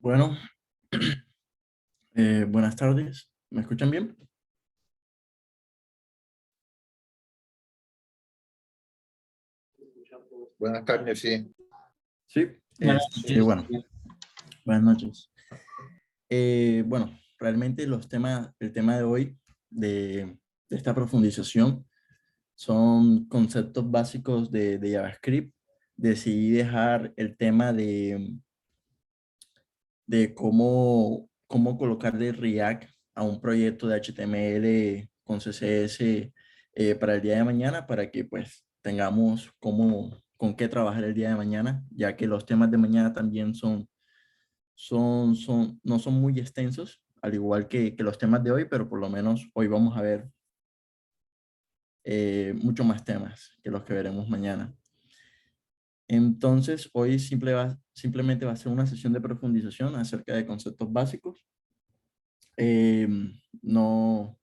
Bueno, buenas tardes. ¿Me escuchan bien? Buenas tardes, sí. Sí. Bueno, buenas noches. Bueno, realmente el tema de hoy, de esta profundización, son conceptos básicos de JavaScript. Decidí dejar el tema de cómo colocarle React a un proyecto de HTML con CSS para el día de mañana, para que pues tengamos con qué trabajar el día de mañana, ya que los temas de mañana también no son muy extensos, al igual que los temas de hoy, pero por lo menos hoy vamos a ver mucho más temas que los que veremos mañana. Entonces, hoy simplemente va a ser una sesión de profundización acerca de conceptos básicos. Eh, no,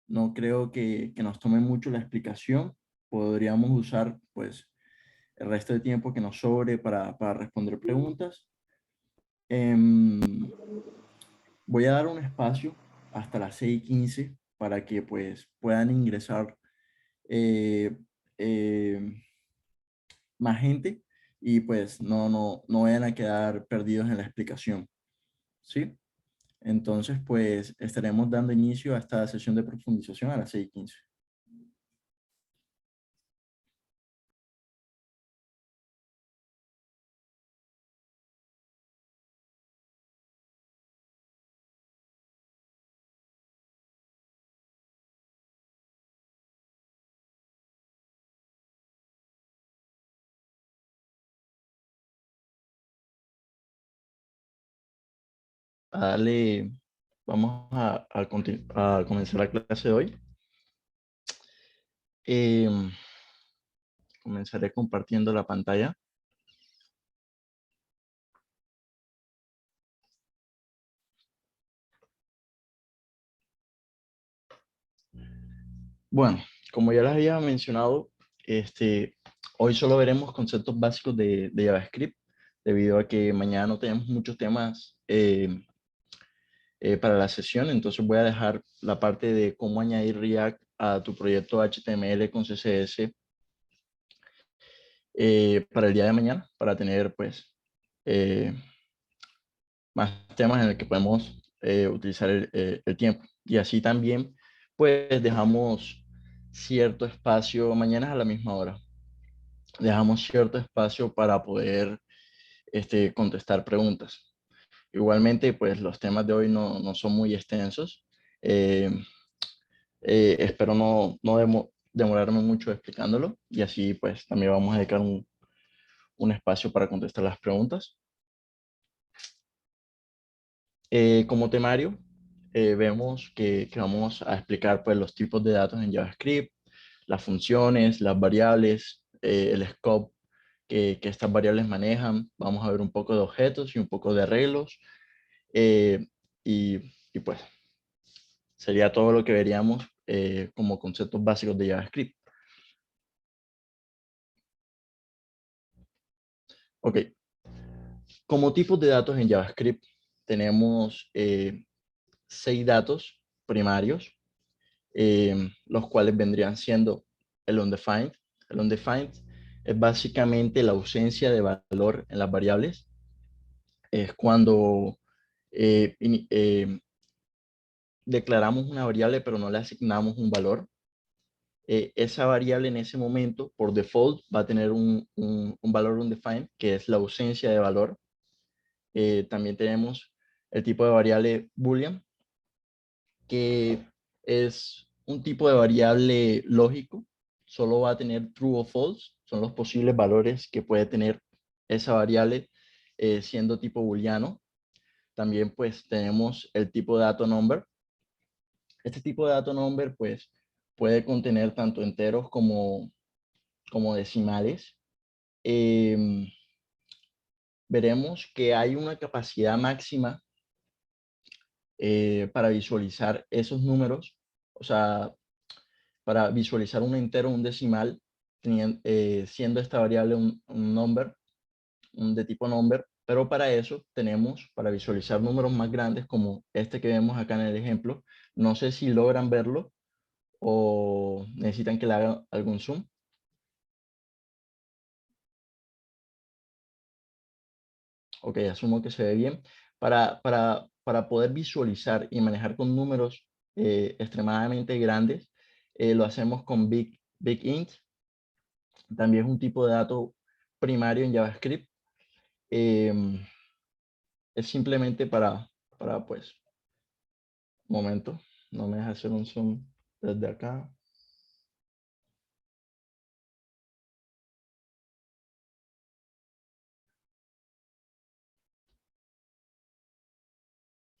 no creo que nos tome mucho la explicación. Podríamos usar, pues, el resto de tiempo que nos sobre para responder preguntas. Em, Voy a dar un espacio hasta las 6:15 para que, pues, puedan ingresar eh, eh, más gente y, pues, no vayan a quedar perdidos en la explicación. ¿Sí? Entonces, pues estaremos dando inicio a esta sesión de profundización a las 6:15. Dale, vamos a comenzar la clase de hoy. Comenzaré compartiendo la pantalla. Bueno, como ya les había mencionado, hoy solo veremos conceptos básicos de JavaScript, debido a que mañana no tenemos muchos temas para la sesión. Entonces voy a dejar la parte de cómo añadir React a tu proyecto HTML con CSS para el día de mañana, para tener pues eh, más temas en el que podemos utilizar el tiempo. Y así también pues dejamos cierto espacio, mañana a la misma hora, dejamos cierto espacio para poder contestar preguntas. Igualmente pues los temas de hoy no son muy extensos. Eh, Espero no demorarme mucho explicándolo, y así pues también vamos a dedicar un espacio para contestar las preguntas. Como temario, vemos que vamos a explicar pues los tipos de datos en JavaScript, las funciones, las variables, el scope que estas variables manejan. Vamos a ver un poco de objetos y un poco de arreglos. eh, y, y pues sería todo lo que veríamos como conceptos básicos de JavaScript. Ok, como tipos de datos en JavaScript tenemos 6 datos primarios, los cuales vendrían siendo el undefined. El undefined es básicamente la ausencia de valor en las variables. Es cuando eh, declaramos una variable pero no le asignamos un valor. Esa variable en ese momento, por default, va a tener un valor undefined, que es la ausencia de valor. También tenemos el tipo de variable boolean, que es un tipo de variable lógico, solo va a tener true o false, son los posibles valores que puede tener esa variable siendo tipo booleano. También pues tenemos el tipo de dato number. Este tipo de dato number pues puede contener tanto enteros como decimales. Em, Veremos que hay una capacidad máxima para visualizar esos números, o sea, para visualizar un entero o un decimal, siendo esta variable un number, un de tipo number, pero para eso tenemos, para visualizar números más grandes como este que vemos acá en el ejemplo. No sé si logran verlo o necesitan que le haga algún zoom. Ok, asumo que se ve bien. Para poder visualizar y manejar con números extremadamente grandes, lo hacemos con Big Int. También es un tipo de dato primario en JavaScript. Em, es simplemente para pues, un momento, no me deja hacer un zoom desde acá.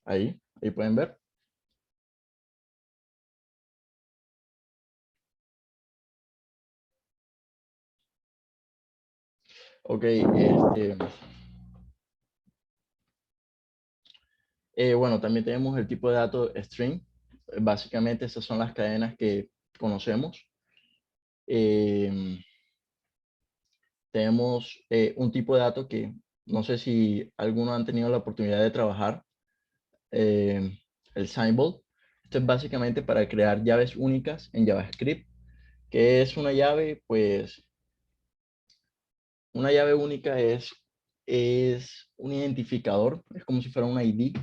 Ahí pueden ver. Ok, bueno, también tenemos el tipo de dato string. Básicamente esas son las cadenas que conocemos. Tenemos un tipo de dato que no sé si algunos han tenido la oportunidad de trabajar, el symbol. Esto es básicamente para crear llaves únicas en JavaScript. ¿Qué es una llave? Pues una llave única es un identificador, es como si fuera un ID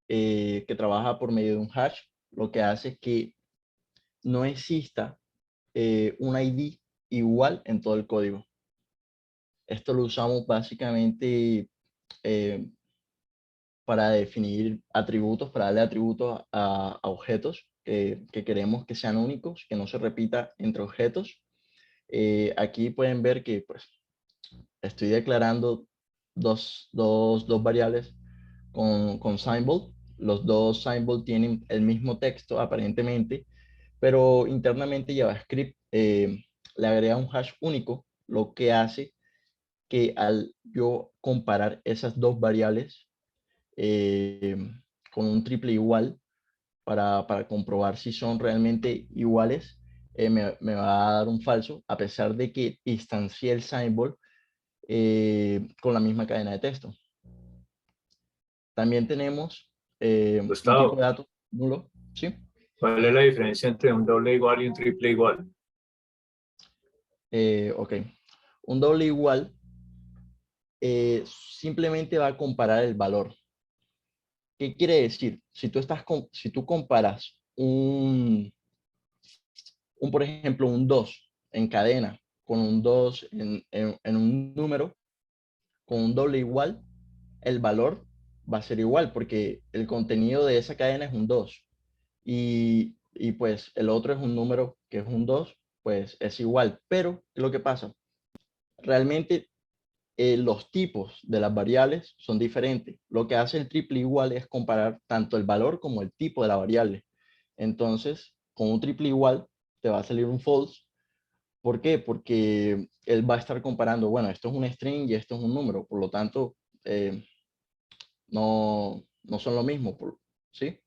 que trabaja por medio de un hash. Lo que hace es que no exista un ID igual en todo el código. Esto lo usamos básicamente eh, para definir atributos, para darle atributos a objetos que queremos que sean únicos, que no se repita entre objetos. Aquí pueden ver que pues, estoy declarando dos variables con symbol. Los dos symbol tienen el mismo texto aparentemente, pero internamente JavaScript le agrega un hash único, lo que hace que al yo comparar esas dos variables eh, con un triple igual para comprobar si son realmente iguales, me va a dar un falso, a pesar de que instancié el symbol con la misma cadena de texto. También tenemos un tipo de Gustavo, dato nulo, ¿sí? ¿cuál es la diferencia entre un doble igual y un triple igual? Ok. Un doble igual simplemente va a comparar el valor. ¿Qué quiere decir? Si tú comparas por ejemplo, un 2 en cadena con un 2 en un número, con un doble igual, el valor va a ser igual porque el contenido de esa cadena es un 2 y pues el otro es un número que es un 2, pues es igual. Pero, ¿qué es lo que pasa? Realmente los tipos de las variables son diferentes. Lo que hace el triple igual es comparar tanto el valor como el tipo de la variable. Entonces, con un triple igual te va a salir un false. ¿Por qué? Porque él va a estar comparando, bueno, esto es un string y esto es un número, por lo tanto, no son lo mismo, ¿sí?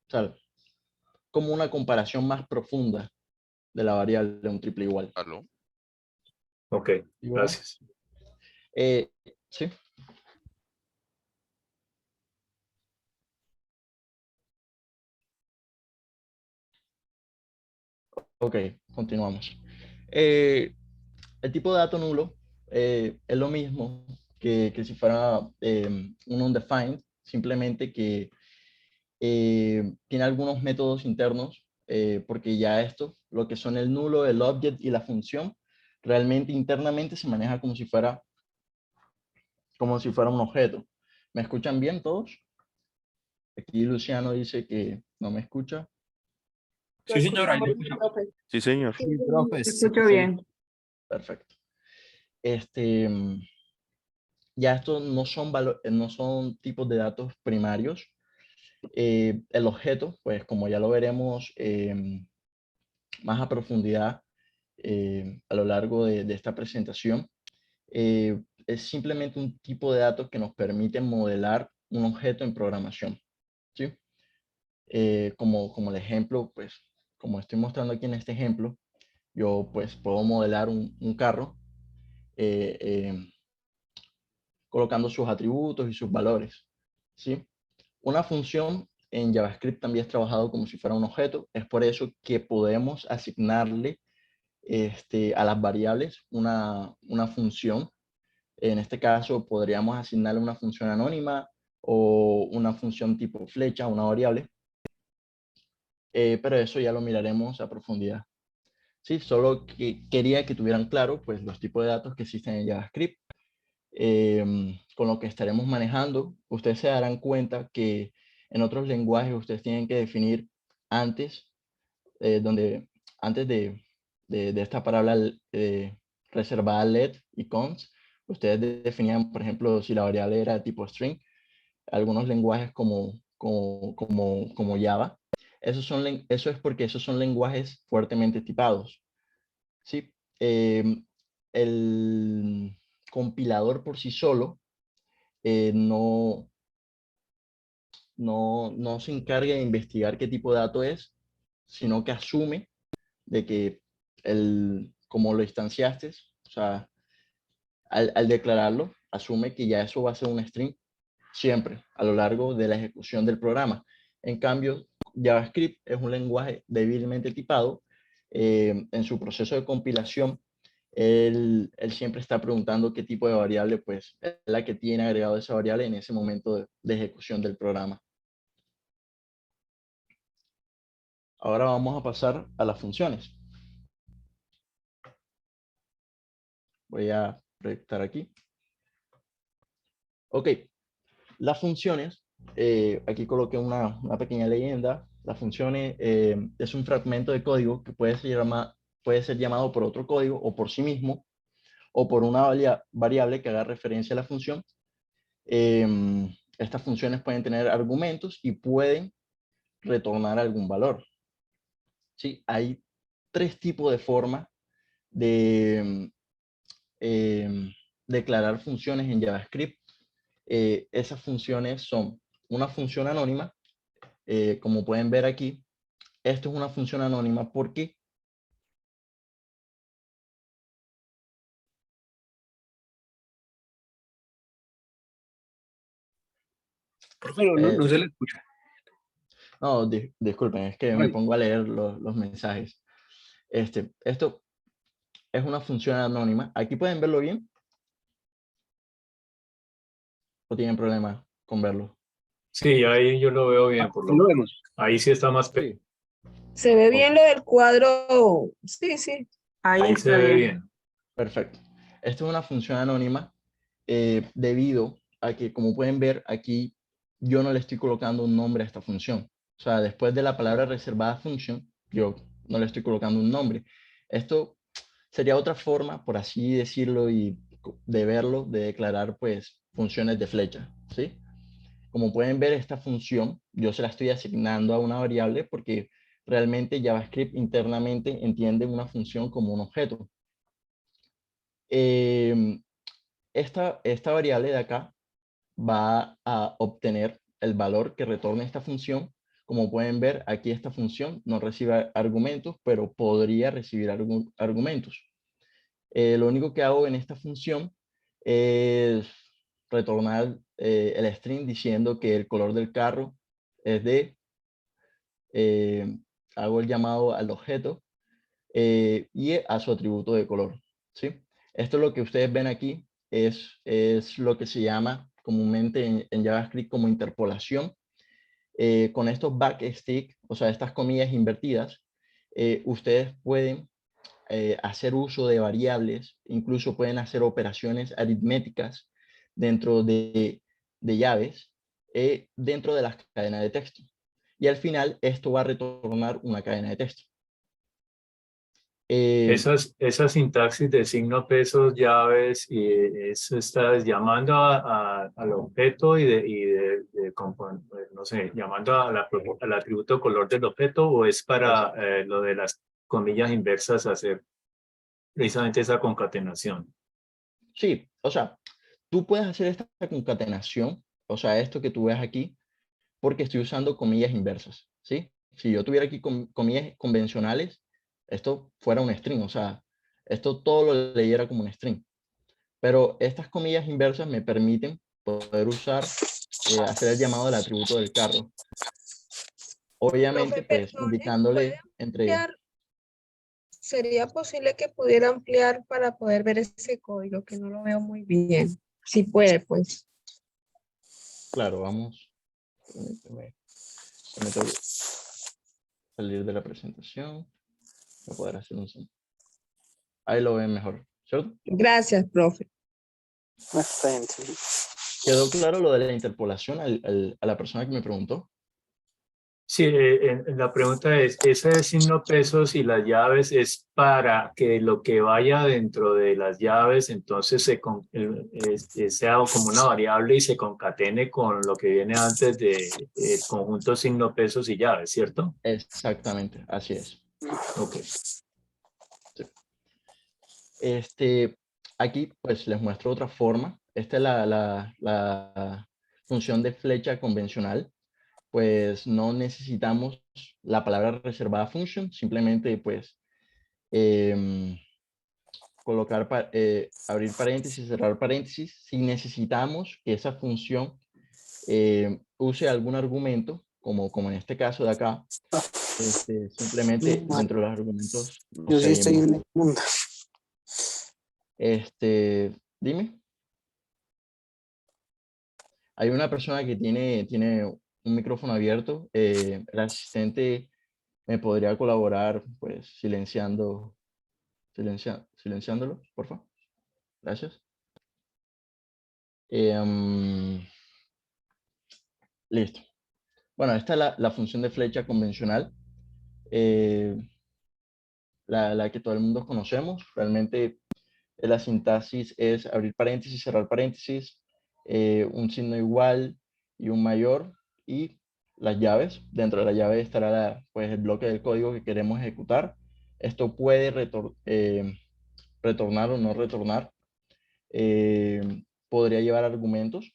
O sea, como una comparación más profunda de la variable de un triple igual. ¿Aló? Ok, ¿Sí, verdad? gracias. Eh, sí, ok, continuamos. El tipo de dato nulo es lo mismo que si fuera un undefined, simplemente que tiene algunos métodos internos, porque ya esto, lo que son el nulo, el object y la función, realmente internamente se maneja como si fuera un objeto. ¿Me escuchan bien todos? Aquí Luciano dice que no me escucha. Lo Sí, señora. escuchamos bien, profe. Sí, señor. Sí, Profe, se se escuchó escucha bien. Perfecto. Este, ya estos no son tipos de datos primarios. El objeto, pues como ya lo veremos más a profundidad a lo largo de esta presentación, es simplemente un tipo de datos que nos permite modelar un objeto en programación, ¿sí? Como el ejemplo, pues, como estoy mostrando aquí en este ejemplo, yo pues puedo modelar un carro eh, eh, colocando sus atributos y sus valores, ¿sí? Una función en JavaScript también es trabajado como si fuera un objeto, es por eso que podemos asignarle a las variables una función. En este caso podríamos asignarle una función anónima o una función tipo flecha, una variable, pero eso ya lo miraremos a profundidad. Sí, solo que quería que tuvieran claro pues, los tipos de datos que existen en JavaScript. con lo que estaremos manejando, ustedes se darán cuenta que en otros lenguajes ustedes tienen que definir antes, antes de esta palabra reservada let y cons, ustedes definían, por ejemplo, si la variable era de tipo string, algunos lenguajes como Java. Eso es porque esos son lenguajes fuertemente tipados. ¿Sí? El compilador por sí solo no se encarga de investigar qué tipo de dato es, sino que asume de que como lo instanciaste, o sea, al declararlo, asume que ya eso va a ser un string siempre a lo largo de la ejecución del programa. En cambio, JavaScript es un lenguaje débilmente tipado. En su proceso de compilación, él siempre está preguntando qué tipo de variable pues, es la que tiene agregado esa variable en ese momento de ejecución del programa. Ahora vamos a pasar a las funciones. Voy a proyectar aquí. Ok, las funciones, aquí coloqué una pequeña leyenda. Las funciones es un fragmento de código que puede ser llamado por otro código o por sí mismo o por una variable que haga referencia a la función. Estas funciones pueden tener argumentos y pueden retornar algún valor. ¿Sí? Hay tres tipos de formas de declarar funciones en JavaScript. Esas funciones son una función anónima, como pueden ver aquí. Esto es una función anónima porque Pero no, eh, no se le escucha. no, disculpen, es que me Ay, pongo a leer los mensajes. Esto es una función anónima. Aquí pueden verlo bien o tienen problemas con verlo. Sí, ahí yo lo veo bien, por ahí lo lo menos. vemos. Ahí sí está más Sí, Se ve ok, bien lo del cuadro. Sí, sí. Ahí ahí se está ve bien. bien. perfecto. Esta es una función anónima debido a que, como pueden ver aquí, yo no le estoy colocando un nombre a esta función. O sea, después de la palabra reservada function, yo no le estoy colocando un nombre. Esto sería otra forma, por así decirlo, y de verlo, de declarar pues funciones de flecha, ¿sí? Como pueden ver, esta función yo se la estoy asignando a una variable porque realmente JavaScript internamente entiende una función como un objeto. Esta variable de acá va a obtener el valor que retorna esta función. Como pueden ver, aquí esta función no recibe argumentos, pero podría recibir argumentos. Lo único que hago en esta función es retornar el string diciendo que el color del carro es eh, hago el llamado al objeto y a su atributo de color, ¿sí? Esto es lo que ustedes ven aquí, es lo que se llama comúnmente en JavaScript como interpolación. Con estos backstick, o sea, estas comillas invertidas, ustedes pueden hacer uso de variables, incluso pueden hacer operaciones aritméticas dentro de llaves, dentro de las cadenas de texto. Y al final esto va a retornar una cadena de texto. Esas sintaxis de signo, pesos, llaves, y eso estás llamando al objeto no sé, llamando al atributo color del objeto, o es Es, para lo de las comillas inversas hacer precisamente esa concatenación. sí, o sea, tú puedes hacer esta concatenación, o sea, esto que tú ves aquí, porque estoy usando comillas inversas, ¿sí? Si yo tuviera aquí comillas convencionales, esto fuera un string, o sea, esto todo lo leyera como un string. Pero estas comillas inversas me permiten poder hacer el llamado del atributo del carro. Obviamente, Profe, pues perdone, ¿puede indicándole entre... ampliar? ¿Sería posible que pudiera ampliar para poder ver ese código que no lo veo muy bien? Si puede, pues. Claro, vamos. Permítame salir de la presentación para poder hacer un zoom. Ahí lo ven mejor, ¿cierto? Gracias, profe. Está bien, sí. ¿Quedó claro lo de la interpolación a la persona que me preguntó? Sí, la pregunta es, ese signo pesos y las llaves es para que lo que vaya dentro de las llaves entonces sea como una variable y se concatene con lo que viene antes de el conjunto signo pesos y llaves, ¿cierto? Exactamente, así es. Ok. Aquí pues les muestro otra forma. Esta es la función de flecha convencional. Pues no necesitamos la palabra reservada function, simplemente pues colocar, abrir paréntesis, cerrar paréntesis. Si necesitamos que esa función use algún argumento, como en este caso de acá, simplemente dentro de los argumentos, no Yo sé, sí estoy en el mundo. dime. Hay una persona que tiene un micrófono abierto. El asistente me podría colaborar, pues, silenciándolo, por favor. Gracias. Listo. Bueno, esta es la función de flecha convencional, la que todo el mundo conocemos. Realmente la sintaxis es abrir paréntesis, cerrar paréntesis, un signo igual y un mayor, y las llaves. Dentro de la llave estará pues, el bloque del código que queremos ejecutar. Esto puede retornar o no retornar. Podría llevar argumentos,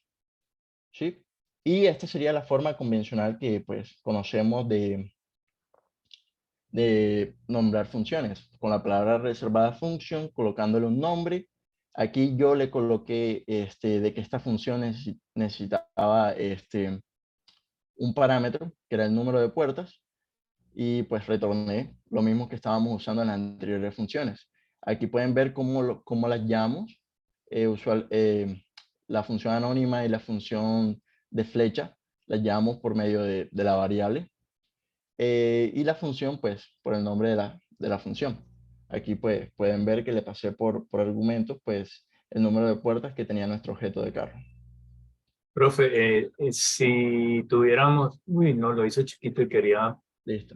¿sí? Y esta sería la forma convencional que pues, conocemos de nombrar funciones, con la palabra reservada function, colocándole un nombre. Aquí yo le coloqué de que esta función necesitaba un parámetro, que era el número de puertas, y pues retorné lo mismo que estábamos usando en las anteriores funciones. Aquí pueden ver cómo las llamamos, la función anónima y la función de flecha, las llamamos por medio de la variable. Y la función, pues, por el nombre de la función. Aquí pues, pueden ver que le pasé por argumentos, pues, el número de puertas que tenía nuestro objeto de carro. Profe, si tuviéramos, uy, no, lo hizo chiquito y Listo.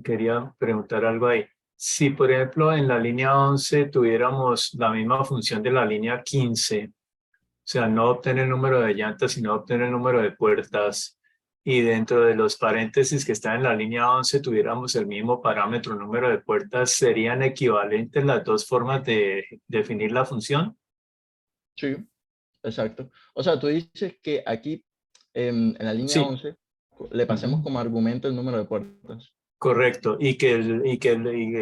quería preguntar algo ahí. Si, por ejemplo, en la línea 11 tuviéramos la misma función de la línea 15, o sea, no obtener el número de llantas, sino obtener el número de puertas, y dentro de los paréntesis que están en la línea 11 tuviéramos el mismo parámetro, número de puertas, ¿serían equivalentes las dos formas de definir la función? Sí, exacto. O sea, tú dices que aquí en la línea Sí. 11 le pasemos como argumento el número de puertas. Correcto, y que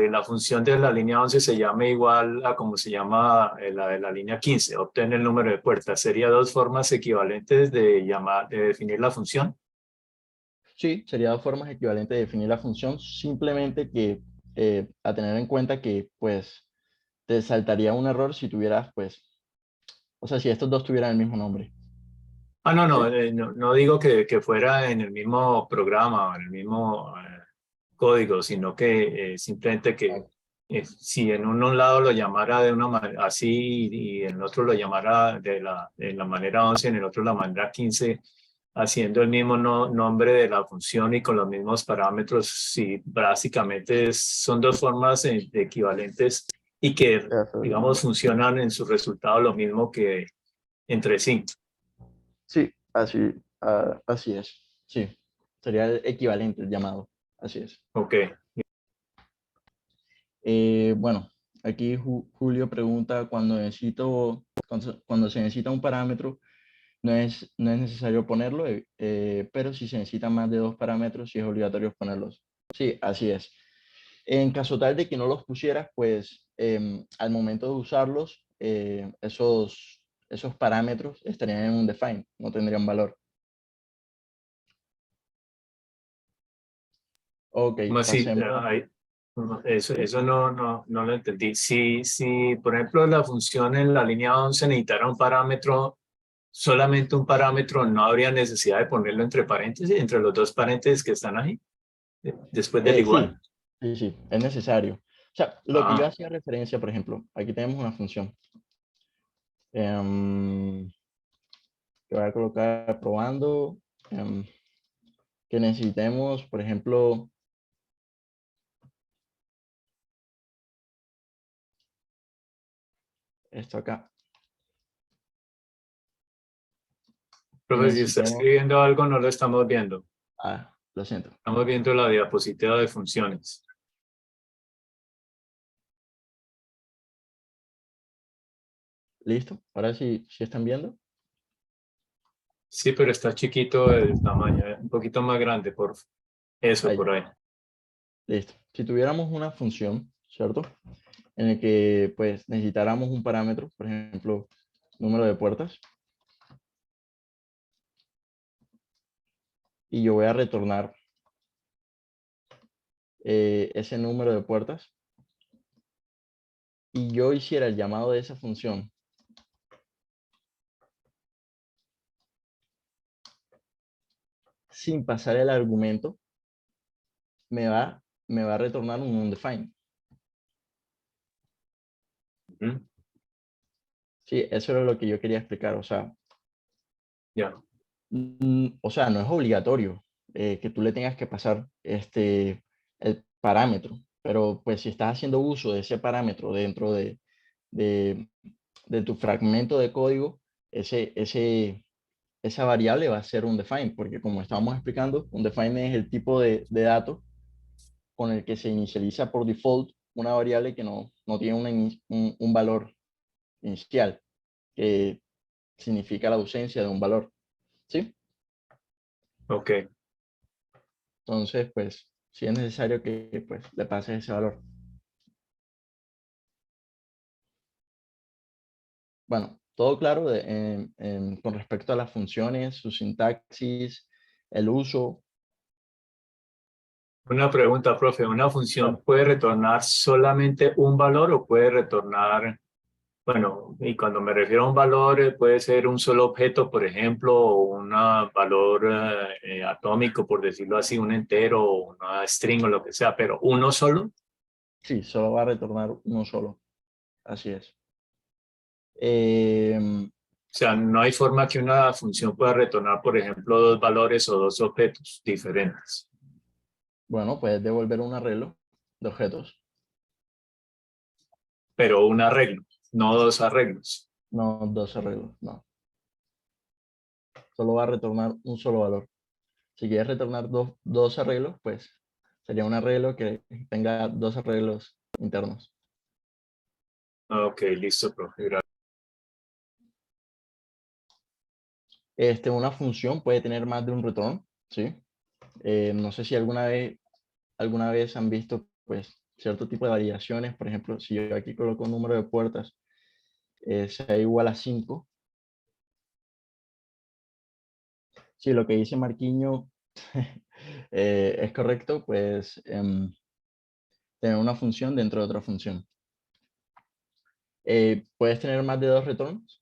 la función de la línea 11 se llame igual a como se llama la de la línea 15, obtener el número de puertas. ¿Sería dos formas equivalentes de definir la función? Sí, sería dos formas equivalentes de definir la función, simplemente que a tener en cuenta que pues te saltaría un error si tuvieras pues, o sea, si estos dos tuvieran el mismo nombre. Ah, no, ¿Sí? no, no digo que fuera en el mismo programa o en el mismo código, sino que simplemente que si en un lado lo llamara de una manera así y en el otro lo llamara de la manera 11, en el otro la manera 15, haciendo el mismo nombre de la función y con los mismos parámetros, si básicamente son dos formas equivalentes y que, digamos, funcionan en su resultado lo mismo que entre sí. Sí, así es. Sí, sería el equivalente, el llamado. Así es. Ok. Bueno, aquí Julio pregunta, cuando se necesita un parámetro, no es necesario ponerlo, pero si se necesitan más de dos parámetros, sí es obligatorio ponerlos. Sí, así es. En caso tal de que no los pusieras, pues al momento de usarlos, esos parámetros estarían en un define, no tendrían valor. Ok, ¿Cómo así? pasemos. ¿Sí? Eso no lo entendí. Si, por ejemplo, la función en la línea 11 necesitara un parámetro, solamente un parámetro, no habría necesidad de ponerlo entre paréntesis, entre los dos paréntesis que están ahí, después del Sí, igual. sí, es necesario. O sea, lo que yo Ah, hacía referencia, por ejemplo, aquí tenemos una función. Que voy a colocar probando, que necesitemos, por ejemplo, esto acá. Profe, si está Necesitemos, escribiendo algo, no lo estamos viendo. lo siento. Estamos viendo la diapositiva de funciones. ¿Listo? Ahora sí, sí están viendo. Sí, pero está chiquito el tamaño, un poquito más grande, por eso, Ahí, por ahí. listo. Si tuviéramos una función, ¿cierto? En el que pues necesitáramos un parámetro, por ejemplo, número de puertas, y yo voy a retornar ese número de puertas, y yo hiciera el llamado de esa función sin pasar el argumento, me va a retornar un undefined. Ujú. Sí, eso era lo que yo quería explicar. O sea, Ya. o sea, no es obligatorio que tú le tengas que pasar el parámetro, pero pues si estás haciendo uso de ese parámetro dentro de, de tu fragmento de código, esa variable va a ser un define, porque como estábamos explicando, un define es el tipo de dato con el que se inicializa por default una variable que no tiene un valor inicial, que significa la ausencia de un valor, ¿sí? Ok. Entonces, pues, si es necesario que pues, le pases ese valor. Bueno, todo claro con respecto a las funciones, su sintaxis, el uso. Una pregunta, profe. ¿Una función Claro. puede retornar solamente un valor o puede retornar, bueno, y cuando me refiero a un valor, puede ser un solo objeto, por ejemplo, o un valor atómico, por decirlo así, un entero, o una string o lo que sea, pero uno solo? Sí, solo va a retornar uno solo. Así es. Em, O sea, no hay forma que una función pueda retornar, por ejemplo, dos valores o dos objetos diferentes, bueno, puedes devolver un arreglo de objetos. pero un arreglo, no dos arreglos. No dos arreglos, no. Solo va a retornar un solo valor. Si quieres retornar dos arreglos, pues sería un arreglo que tenga dos arreglos internos. Ok, listo, profe. Gracias. Una función puede tener más de un return, ¿sí? No sé si alguna vez han visto, pues, cierto tipo de variaciones. Por ejemplo, si yo aquí coloco un número de puertas, sea igual a 5. Si lo que dice Marquiño es correcto, pues tener una función dentro de otra función. Puedes tener más de dos returns,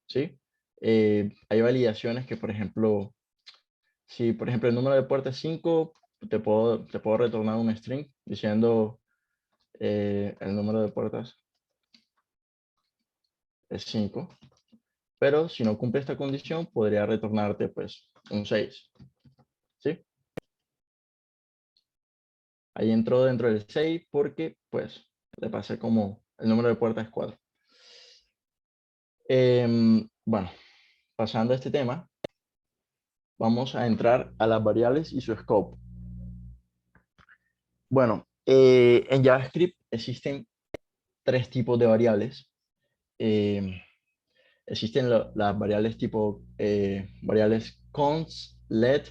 ¿sí? Hay validaciones que, por ejemplo, si por ejemplo el número de puertas es 5, te puedo retornar un string diciendo el número de puertas es 5. Pero si no cumple esta condición, podría retornarte pues un 6. ¿Sí? Ahí entró dentro del 6 porque pues le pasé como el número de puertas es 4. Bueno, pasando a este tema, vamos a entrar a las variables y su scope. Bueno, en JavaScript existen tres tipos de variables. Existen las variables tipo variables const, let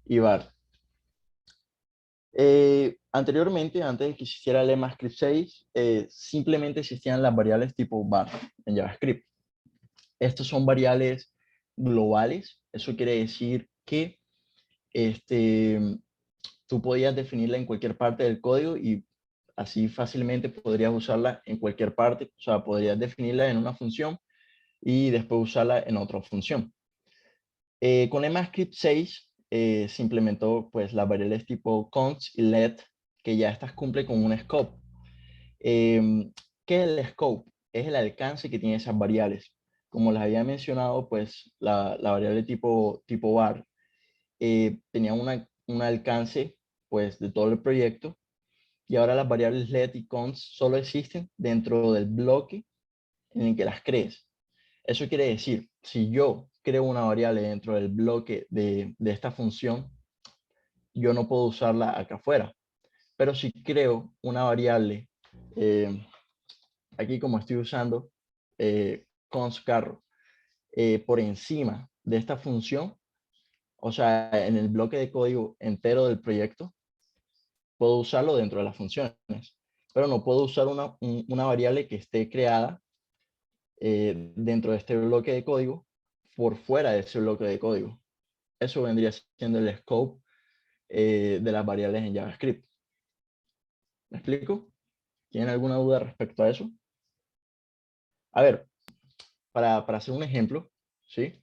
y var. Anteriormente, antes de que existiera el ECMAScript 6, simplemente existían las variables tipo var en JavaScript. Estas son variables globales. Eso quiere decir que este, tú podías definirla en cualquier parte del código y así fácilmente podrías usarla en cualquier parte. O sea, podrías definirla en una función y después usarla en otra función. Con ECMAScript 6 se implementó pues las variables tipo const y let, que ya estas cumplen con un scope. ¿Qué es el scope? Es el alcance que tienen esas variables. como les había mencionado, pues la variable tipo var tenía un alcance pues de todo el proyecto, y ahora las variables let y const solo existen dentro del bloque en el que las crees. Eso quiere decir, si yo creo una variable dentro del bloque de esta función, yo no puedo usarla acá afuera. Pero si creo una variable, aquí como estoy usando const carro, por encima de esta función, o sea, en el bloque de código entero del proyecto, puedo usarlo dentro de las funciones, pero no puedo usar una variable que esté creada dentro de este bloque de código por fuera de ese bloque de código. Eso vendría siendo el scope de las variables en JavaScript. ¿Me explico? ¿Tienen alguna duda respecto a eso? A ver, para hacer un ejemplo, ¿sí?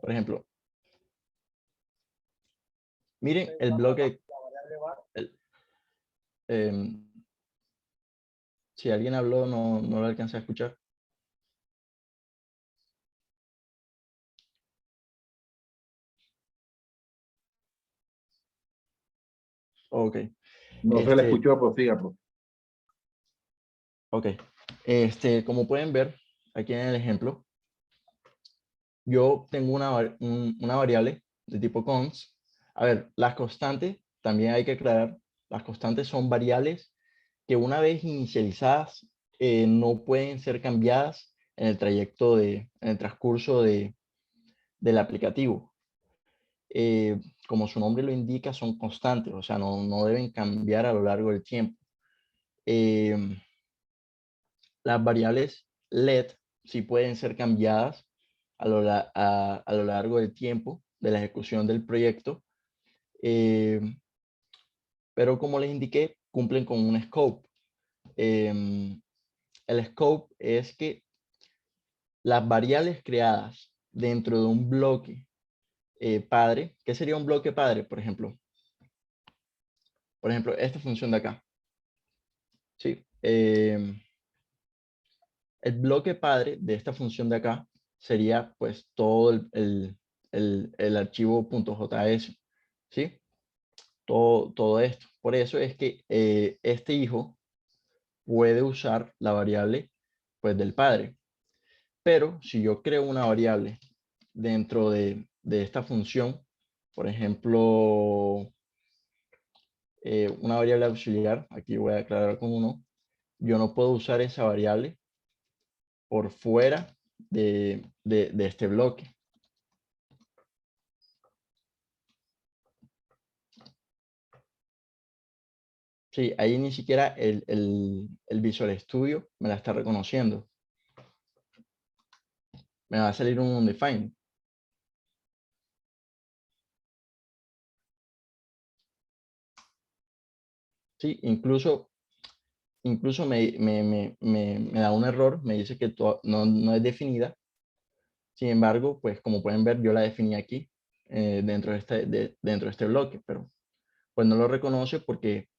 Por ejemplo, miren el bloque. Si alguien habló, no lo alcancé a escuchar. Ok. No se le escuchó, pero siga, pues. Ok. Como pueden ver aquí en el ejemplo, yo tengo una variable de tipo const. A ver, las constantes, también hay que aclarar, las constantes son variables que una vez inicializadas no pueden ser cambiadas en el trayecto en el transcurso del aplicativo. Como su nombre lo indica, son constantes, o sea, no deben cambiar a lo largo del tiempo. Las variables let sí pueden ser cambiadas a lo largo del tiempo de la ejecución del proyecto, pero como les indiqué, cumplen con un scope. El scope es que las variables creadas dentro de un bloque padre, ¿qué sería un bloque padre? Por ejemplo, esta función de acá. ¿Sí? El bloque padre de esta función de acá sería pues todo el archivo .js, ¿sí? Todo esto. Por eso es que este hijo puede usar la variable pues del padre. Pero si yo creo una variable dentro de esta función, por ejemplo, una variable auxiliar, aquí voy a aclarar con uno, yo no puedo usar esa variable por fuera de este bloque. Sí, ahí ni siquiera el Visual Studio me la está reconociendo. Me va a salir un undefined. Sí, incluso me da un error, me dice que no es definida. Sin embargo, pues como pueden ver, yo la definí aquí dentro de este bloque, pero pues no lo reconoce porque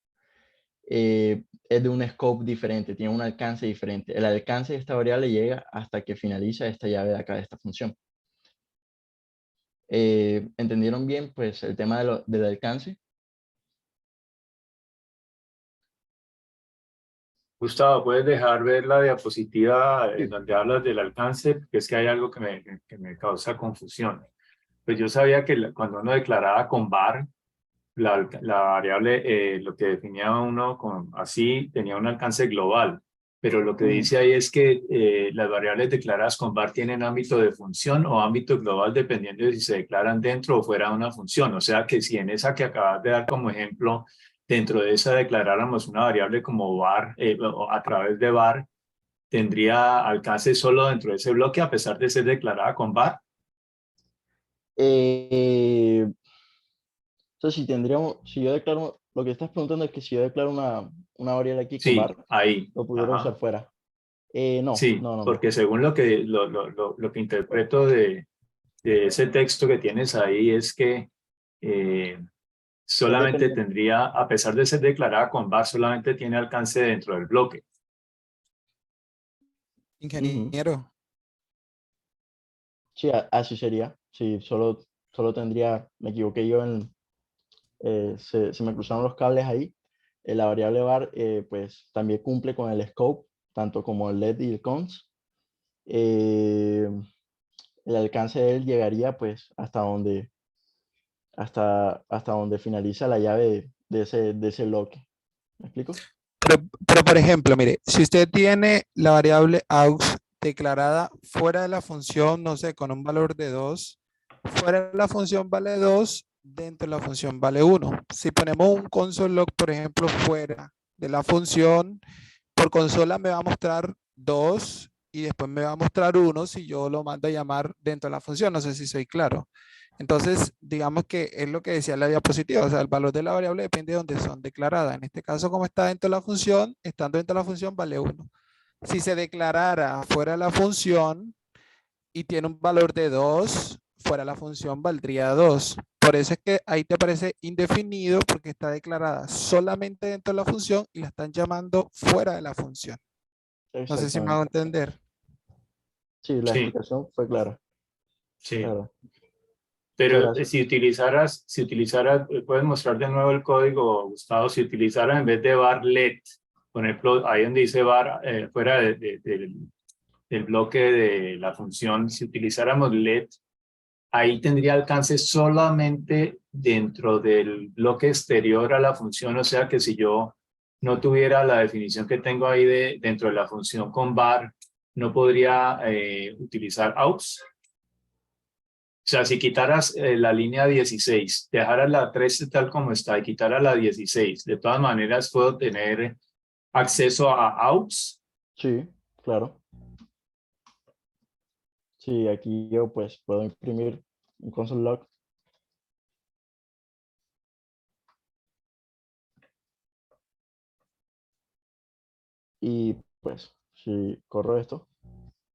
es de un scope diferente, tiene un alcance diferente. El alcance de esta variable llega hasta que finaliza esta llave de acá de esta función. ¿Entendieron bien pues el tema del alcance? Gustavo, ¿puedes dejar ver la diapositiva Sí. donde hablas del alcance? Porque es que hay algo que me causa confusión. Pues yo sabía que cuando uno declaraba con var, la variable, lo que definía uno así, tenía un alcance global. Pero lo que dice ahí es que las variables declaradas con var tienen ámbito de función o ámbito global dependiendo de si se declaran dentro o fuera de una función. O sea que si en esa que acabas de dar como ejemplo, dentro de esa declaráramos una variable como var, a través de var, tendría alcance solo dentro de ese bloque a pesar de ser declarada con var. Entonces, si yo declaro, lo que estás preguntando es que si yo declaro una variable aquí con Sí, var, ahí. lo pudiera usar Ajá. fuera. Sí, No. porque según lo que interpreto de ese texto que tienes ahí es que solamente tendría, a pesar de ser declarada con var, solamente tiene alcance dentro del bloque. Ingeniero. Sí, así sería. Sí, solo tendría, me equivoqué yo se me cruzaron los cables ahí. La variable var pues también cumple con el scope, tanto como el let y el cons. El alcance de él llegaría pues hasta donde finaliza la llave de ese bloque. ¿Me explico? Pero, por ejemplo, mire, si usted tiene la variable aux declarada fuera de la función, no sé, con un valor de 2, fuera de la función vale 2, dentro de la función vale 1. Si ponemos un console log, por ejemplo, fuera de la función, por consola me va a mostrar 2 y después me va a mostrar 1 si yo lo mando a llamar dentro de la función. No sé si soy claro. Entonces, digamos que es lo que decía la diapositiva, o sea, el valor de la variable depende de donde son declaradas. En este caso, como está dentro de la función, estando dentro de la función vale 1. Si se declarara fuera de la función y tiene un valor de 2, fuera de la función valdría 2. Por eso es que ahí te aparece indefinido porque está declarada solamente dentro de la función y la están llamando fuera de la función. No sé si me hago Exactamente. entender. Sí, la Sí, explicación fue clara. sí. Claro. Muchas Pero gracias. si utilizaras, puedes mostrar de nuevo el código, Gustavo, si utilizaras en vez de var let, por ejemplo, ahí donde dice var, fuera del bloque de la función, si utilizáramos let, ahí tendría alcance solamente dentro del bloque exterior a la función, o sea que si yo no tuviera la definición que tengo ahí dentro de la función con var, no podría utilizar aux. O sea, si quitaras la línea 16, dejaras la 13 tal como está y quitaras la 16, de todas maneras puedo tener acceso a aux. Sí, claro. Sí, aquí yo pues puedo imprimir un console log. Y pues, si corro esto,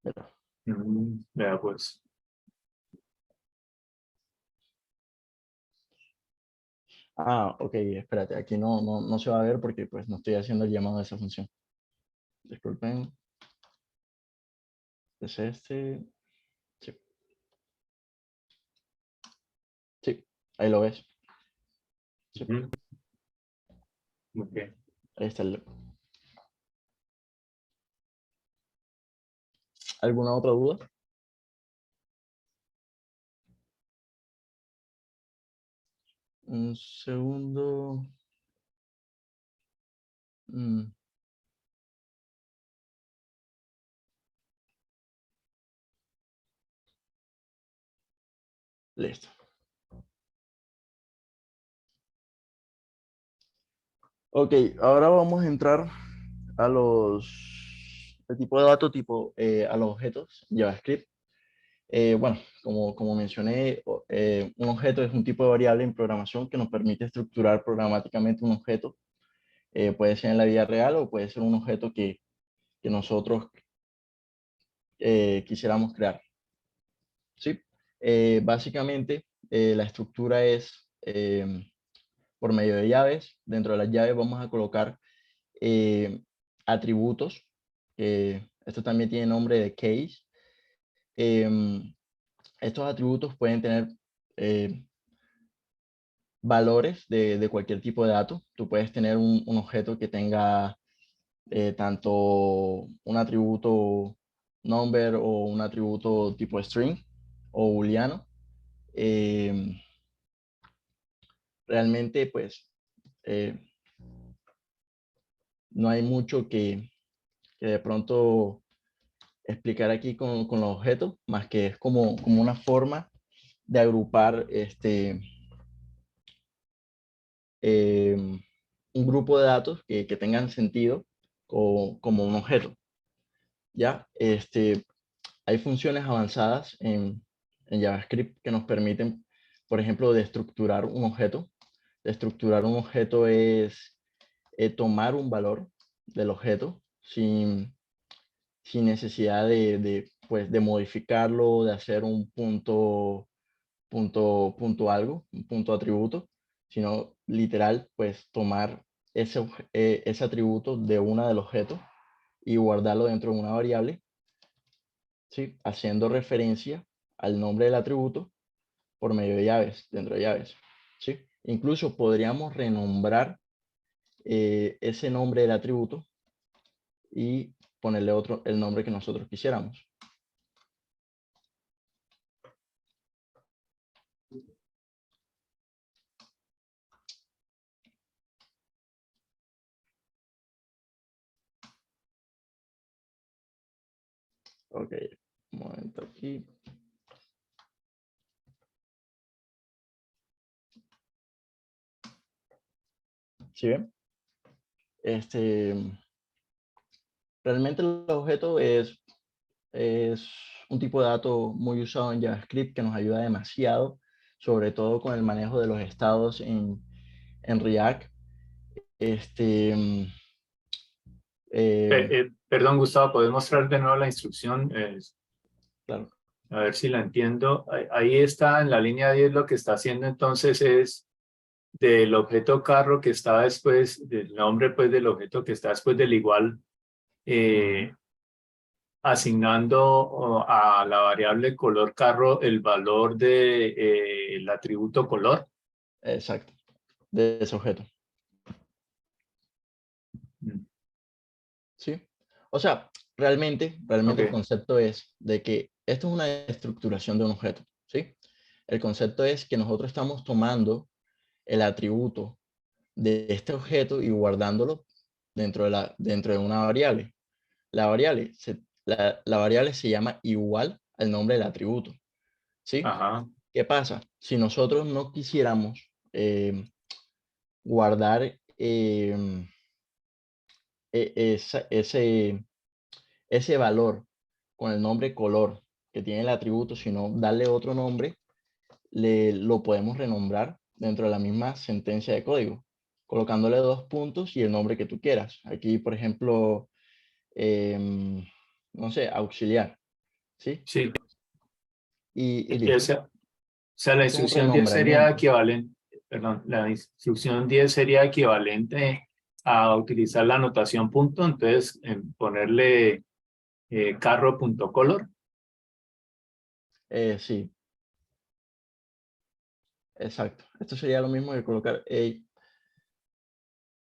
mira. Vea pues. Ah, ok, espérate, aquí no se va a ver porque pues no estoy haciendo el llamado de esa función. Disculpen. Es este. Sí, sí, ahí lo ves. Sí, Okay. ahí está el. ¿Alguna otra duda? Un segundo. Mm, listo. Ok, ahora vamos a entrar a el tipo de datos, a los objetos JavaScript. Bueno, como mencioné, un objeto es un tipo de variable en programación que nos permite estructurar programáticamente un objeto. Puede ser en la vida real o puede ser un objeto que nosotros quisiéramos crear. ¿Sí? Básicamente, la estructura es por medio de llaves. Dentro de las llaves vamos a colocar atributos. Esto también tiene nombre de case. Estos atributos pueden tener valores de cualquier tipo de dato. Tú puedes tener un objeto que tenga tanto un atributo number o un atributo tipo string o booleano. Realmente, pues, eh, no hay mucho que de pronto explicar aquí con los objetos, más que es como una forma de agrupar un grupo de datos que tengan sentido como un objeto. ¿Ya? Hay funciones avanzadas en JavaScript que nos permiten, por ejemplo, de estructurar un objeto. De estructurar un objeto es tomar un valor del objeto sin necesidad pues, de modificarlo, de hacer un punto algo, un punto atributo, sino literal, pues tomar ese atributo de una del objeto y guardarlo dentro de una variable, ¿sí? Haciendo referencia al nombre del atributo por medio de llaves, dentro de llaves, ¿sí? Incluso podríamos renombrar ese nombre del atributo y ponerle el nombre que nosotros quisiéramos. Ok, un momento aquí. ¿Sí ven? Realmente el objeto es un tipo de dato muy usado en JavaScript que nos ayuda demasiado, sobre todo con el manejo de los estados en React. Perdón, Gustavo, ¿puedes mostrar de nuevo la instrucción? Claro. A ver si la entiendo. Ahí está en la línea 10, lo que está haciendo entonces es del objeto carro que está después, del nombre pues del objeto que está después del igual, asignando a la variable color carro el valor de el atributo color. Exacto, de ese objeto. ¿Sí? O sea, realmente Okay. el concepto es de que esto es una estructuración de un objeto, ¿sí? El concepto es que nosotros estamos tomando el atributo de este objeto y guardándolo dentro de una variable. La variable se llama igual al nombre del atributo, ¿sí? Ajá. ¿Qué pasa? Si nosotros no quisiéramos guardar ese valor con el nombre color que tiene el atributo, sino darle otro nombre, lo podemos renombrar dentro de la misma sentencia de código, colocándole 2 puntos y el nombre que tú quieras. Aquí, por ejemplo, no sé, auxiliar, ¿sí? Sí. Y listo. O sea, la Esto es un instrucción 10 sería renombramiento. equivalente, perdón, la instrucción 10 sería equivalente a utilizar la notación punto, entonces ponerle carro.color. Sí, exacto. Esto sería lo mismo que colocar.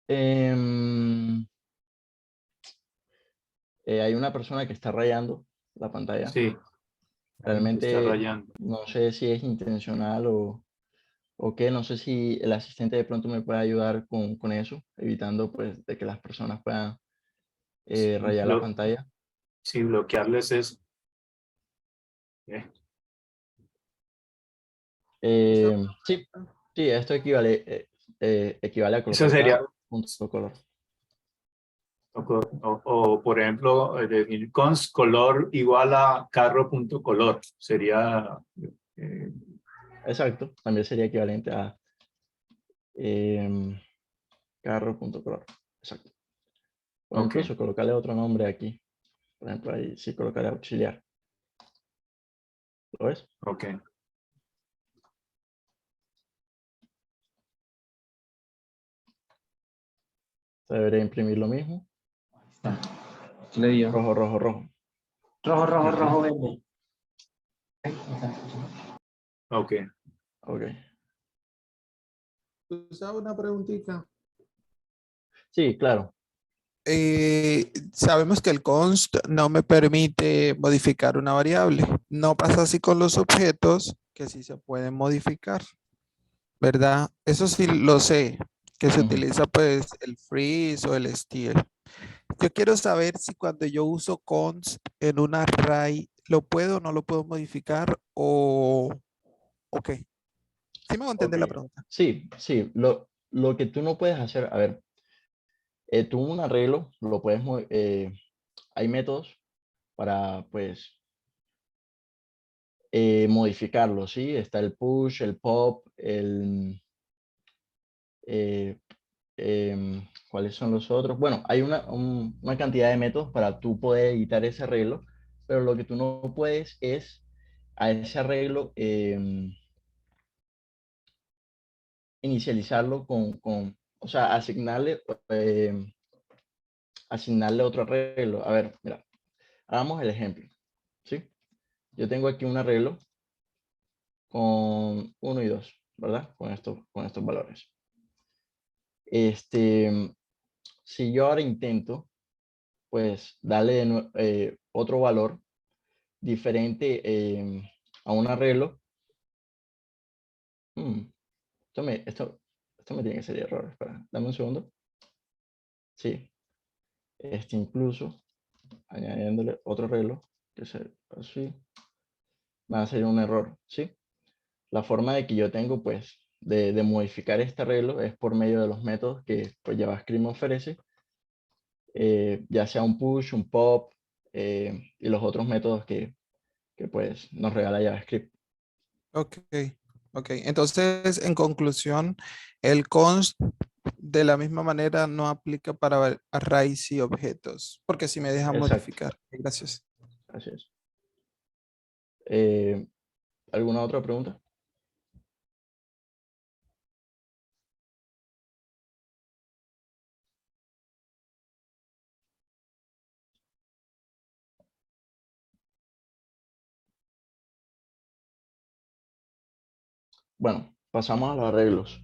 Em, hay una persona que está rayando la pantalla. Sí, está Realmente rayando. no sé si es intencional o qué. No sé si el asistente de pronto me puede ayudar con eso, evitando pues de que las personas puedan rayar la pantalla. Sí, bloquearles eso. Sí, sí, esto equivale a Eso colocar sería, carro, punto color. por ejemplo, definir const color igual a carro.color. Sería, Exacto, también sería equivalente a carro.color. Exacto. O ok, incluso colocarle otro nombre aquí. Por ejemplo, ahí sí colocaré auxiliar. ¿Lo ves? ok. Debería imprimir lo mismo. Le dio. Rojo, rojo, rojo. Rojo, rojo, Sí, sí. rojo, verde. Ok. Ok. Gustavo, una preguntita. Sí, claro. Sabemos que el const no me permite modificar una variable. No pasa así con los objetos que sí se pueden modificar, ¿verdad? Eso sí lo sé, que se Ujú. utiliza pues el freeze o el steal. Yo quiero saber si cuando yo uso const en un array, ¿lo puedo o no lo puedo modificar o qué? ¿Sí me va a Ok. entender la pregunta? Sí, sí. Lo que tú no puedes hacer, a ver, tú un arreglo lo puedes, hay métodos para, pues, modificarlo, ¿sí? Está el push, el pop, eh, ¿cuáles son los otros? Bueno, hay una cantidad de métodos para tú poder editar ese arreglo, pero lo que tú no puedes es a ese arreglo inicializarlo o sea, asignarle otro arreglo. A ver, mira, hagamos el ejemplo, ¿sí? Yo tengo aquí un arreglo con 1 y 2, ¿verdad? Con estos valores. Si yo ahora intento, pues, darle otro valor diferente a un arreglo, esto me tiene que ser error. Espera, dame un segundo. Sí, incluso añadiéndole otro arreglo, que sea así, va a ser un error, ¿sí? La forma de que yo tengo, pues, de modificar este arreglo es por medio de los métodos que pues, JavaScript me ofrece, ya sea un push, un pop, y los otros métodos que pues, nos regala JavaScript. Ok, ok. Entonces, en conclusión, el const de la misma manera no aplica para arrays y objetos, porque si me deja Exacto, modificar. Gracias. así es. ¿Alguna otra pregunta? Bueno, pasamos a los arreglos.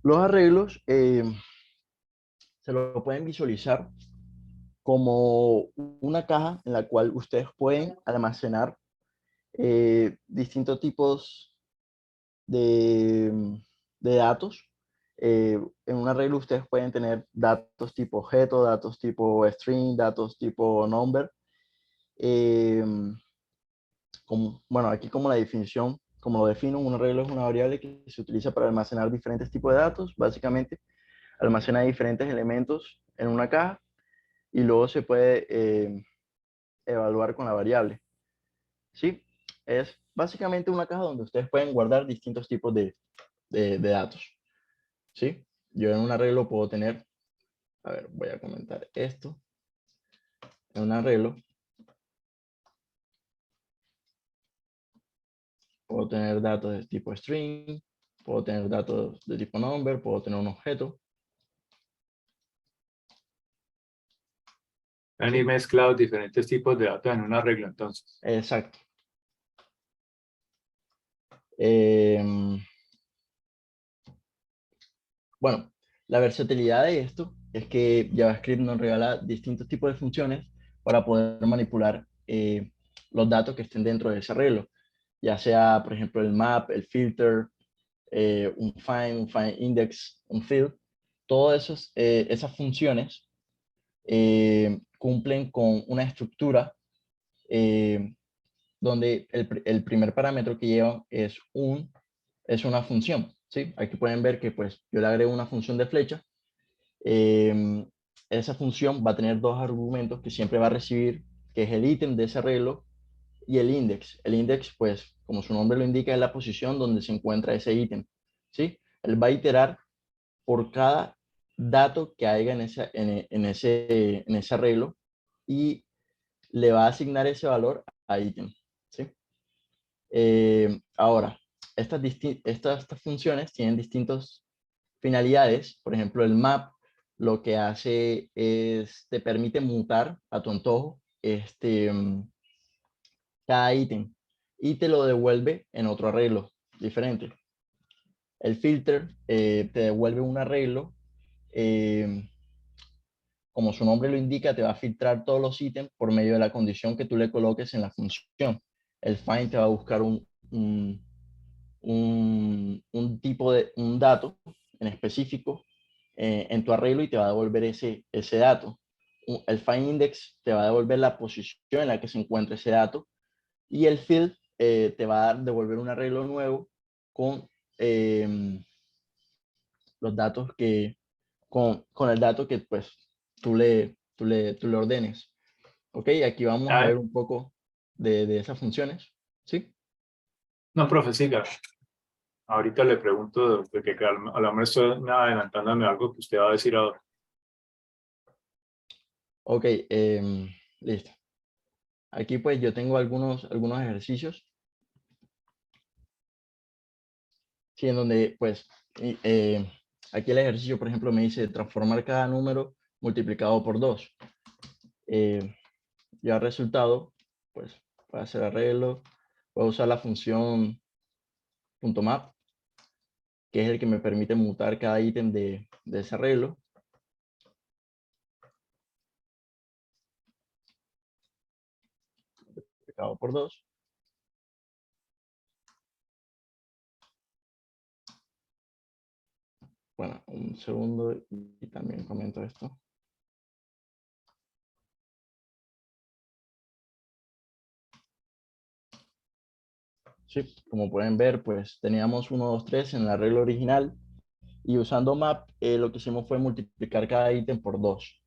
Los arreglos se lo pueden visualizar como una caja en la cual ustedes pueden almacenar distintos tipos de datos. En un arreglo ustedes pueden tener datos tipo objeto, datos tipo string, datos tipo number. Bueno, aquí como la definición, como lo defino, un arreglo es una variable que se utiliza para almacenar diferentes tipos de datos. Básicamente, almacena diferentes elementos en una caja y luego se puede evaluar con la variable. ¿Sí? Es básicamente una caja donde ustedes pueden guardar distintos tipos de datos. ¿Sí? Yo en un arreglo puedo tener, a ver, voy a comentar esto. En un arreglo puedo tener datos de tipo string, puedo tener datos de tipo number, puedo tener un objeto. Han ir mezclados diferentes tipos de datos en un arreglo, entonces. Exacto. Bueno, la versatilidad de esto es que JavaScript nos regala distintos tipos de funciones para poder manipular los datos que estén dentro de ese arreglo, ya sea, por ejemplo, el map, el filter, un find index, un field. Todas esas funciones cumplen con una estructura donde el primer parámetro que llevan es una función, ¿sí? Aquí pueden ver que pues yo le agrego una función de flecha. Esa función va a tener dos argumentos que siempre va a recibir, que es el ítem de ese arreglo y el index. El index, pues, como su nombre lo indica, es la posición donde se encuentra ese ítem, ¿sí? Él va a iterar por cada dato que haya en ese arreglo y le va a asignar ese valor a ítem, ¿sí? Ahora, estas funciones tienen distintas finalidades. Por ejemplo, el map lo que hace es, te permite mutar a tu antojo cada ítem y te lo devuelve en otro arreglo diferente. El filter te devuelve un arreglo, como su nombre lo indica, te va a filtrar todos los ítems por medio de la condición que tú le coloques en la función. El find te va a buscar un tipo un dato en específico en tu arreglo y te va a devolver ese dato. El find index te va a devolver la posición en la que se encuentra ese dato y el field te va a devolver un arreglo nuevo con los datos con el dato que pues tú le ordenes. Ok, aquí vamos a ver un poco de esas funciones. ¿Sí? No, profe, siga. Ahorita le pregunto, porque a lo mejor estoy adelantándome algo que usted va a decir ahora. Ok, listo. Aquí pues yo tengo algunos ejercicios. Sí, en donde pues aquí el ejercicio, por ejemplo, me dice transformar cada número multiplicado por 2. Ya resultado, pues, para hacer arreglo, voy a usar la función .map, que es el que me permite mutar cada ítem de ese arreglo. Multiplicado por 2. Bueno, un segundo y también comento esto. Sí, como pueden ver, pues teníamos 1, 2, 3 en el arreglo original y usando map lo que hicimos fue multiplicar cada ítem por 2.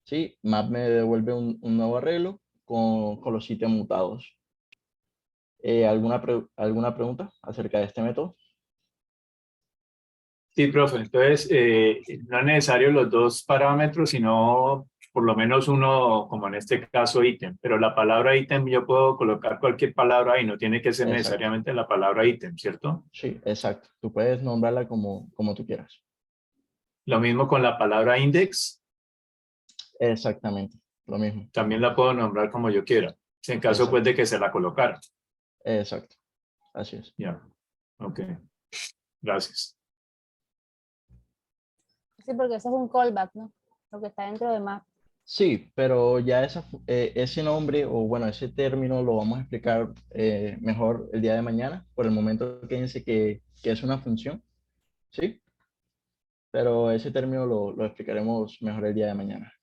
Sí, map me devuelve un nuevo arreglo con los ítems mutados. ¿Alguna pregunta acerca de este método? Sí, profe. Entonces, no es necesario los dos parámetros, sino por lo menos uno, como en este caso, ítem. Pero la palabra ítem yo puedo colocar cualquier palabra ahí, no tiene que ser Exacto. necesariamente la palabra ítem, ¿cierto? Sí, exacto. Tú puedes nombrarla como tú quieras. Lo mismo con la palabra index, Exactamente, lo mismo. también la puedo nombrar como yo quiera, si en caso pues de que se la colocara. Exacto, así es. Ya, ok, gracias. Sí, porque eso es un callback, ¿no? Lo que está dentro de map. Sí, pero ya ese nombre o bueno, ese término lo vamos a explicar mejor el día de mañana. Por el momento quédense que es una función, ¿sí? Pero ese término lo explicaremos mejor el día de mañana,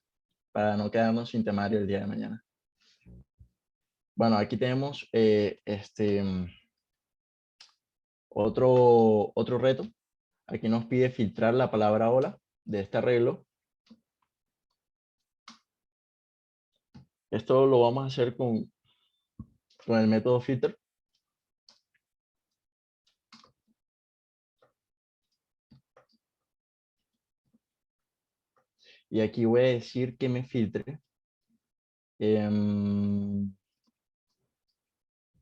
para no quedarnos sin temario el día de mañana. Bueno, aquí tenemos otro reto. Aquí nos pide filtrar la palabra hola de este arreglo. Esto lo vamos a hacer con el método filter. Y aquí voy a decir que me filtre.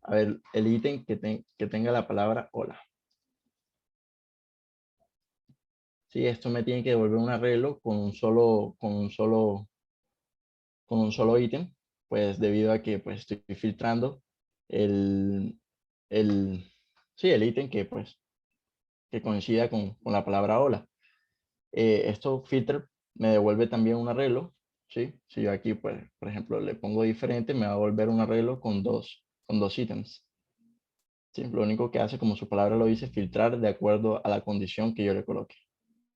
A ver, el ítem que tenga la palabra hola. Sí, esto me tiene que devolver un arreglo con un solo ítem, pues debido a que pues estoy filtrando el ítem que pues que coincida con la palabra hola. Esto filter me devuelve también un arreglo, ¿sí? Si yo aquí, pues, por ejemplo, le pongo diferente, me va a devolver un arreglo con dos ítems. ¿Sí? Lo único que hace, como su palabra lo dice, filtrar de acuerdo a la condición que yo le coloque.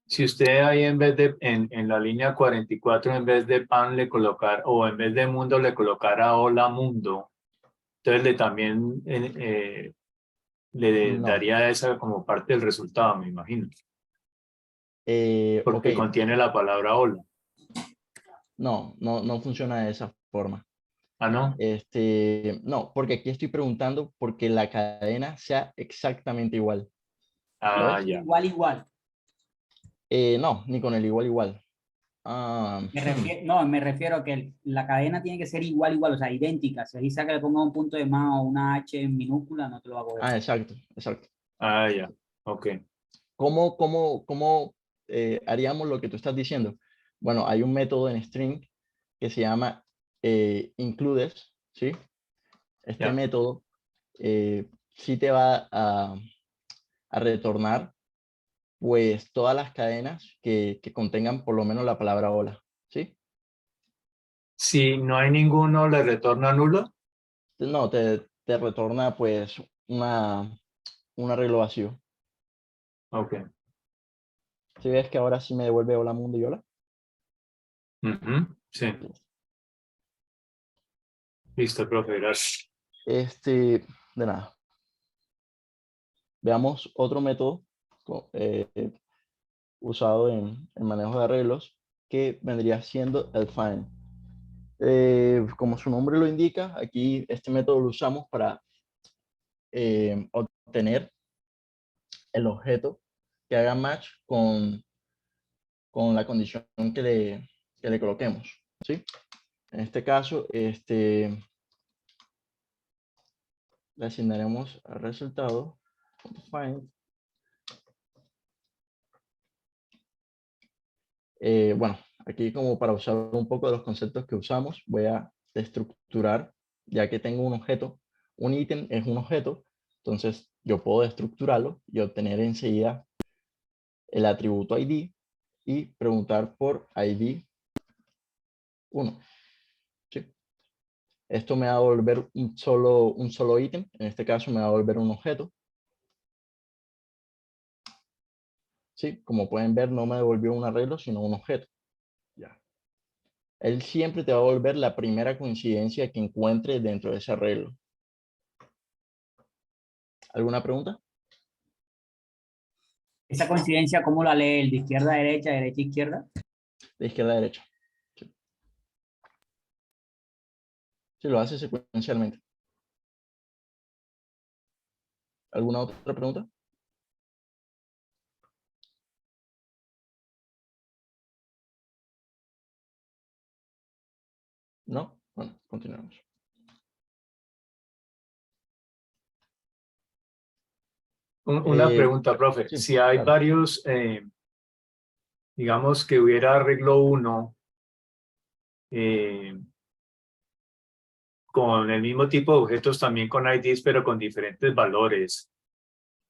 Si usted ahí en vez de, en la línea 44, en vez de pan le colocar, o en vez de mundo le colocara hola mundo, entonces también le No, daría esa como parte del resultado, me imagino. Porque ok, contiene la palabra hola. no funciona de esa forma. Ah, ¿no? No, porque aquí estoy preguntando porque la cadena sea exactamente igual. ¿Lo Ah, ves? ya. Igual. No, ni con el igual. No, me refiero a que la cadena tiene que ser igual, o sea, idéntica. Si ahí saca que le ponga un punto de más o una H en minúscula, no te lo va a coger. Exacto. Ah, ya. Ok. ¿Cómo haríamos lo que tú estás diciendo? Bueno, hay un método en string que se llama includes, ¿sí? Este Ya. método sí te va a retornar pues todas las cadenas que contengan por lo menos la palabra hola, ¿sí? Si no hay ninguno, le retorna nulo. No, te retorna pues un arreglo vacío. Ok. ¿Sí ves que ahora sí me devuelve hola mundo y hola? Ujú, sí. Listo, profe, gracias. De nada. Veamos otro método usado en manejo de arreglos que vendría siendo el find. Como su nombre lo indica, aquí este método lo usamos para obtener el objeto que haga match con la condición que le coloquemos, ¿sí? En este caso, le asignaremos al resultado find Bueno, aquí como para usar un poco de los conceptos que usamos, voy a estructurar, ya que tengo un objeto, un ítem es un objeto, entonces yo puedo estructurarlo y obtener enseguida el atributo ID y preguntar por ID 1. ¿Sí? Esto me va a devolver un solo ítem, en este caso me va a devolver un objeto. ¿Sí? Como pueden ver, no me devolvió un arreglo, sino un objeto. Ya. Él siempre te va a devolver la primera coincidencia que encuentre dentro de ese arreglo. ¿Alguna pregunta? Esa coincidencia, ¿cómo la lee? ¿El de izquierda a derecha, derecha a izquierda? De izquierda a derecha. Sí. Sí, lo hace secuencialmente. ¿Alguna otra pregunta? ¿No? Bueno, continuamos. Una pregunta, profe. Sí, Si hay claro. varios, digamos que hubiera arreglo 1 con el mismo tipo de objetos, también con IDs, pero con diferentes valores.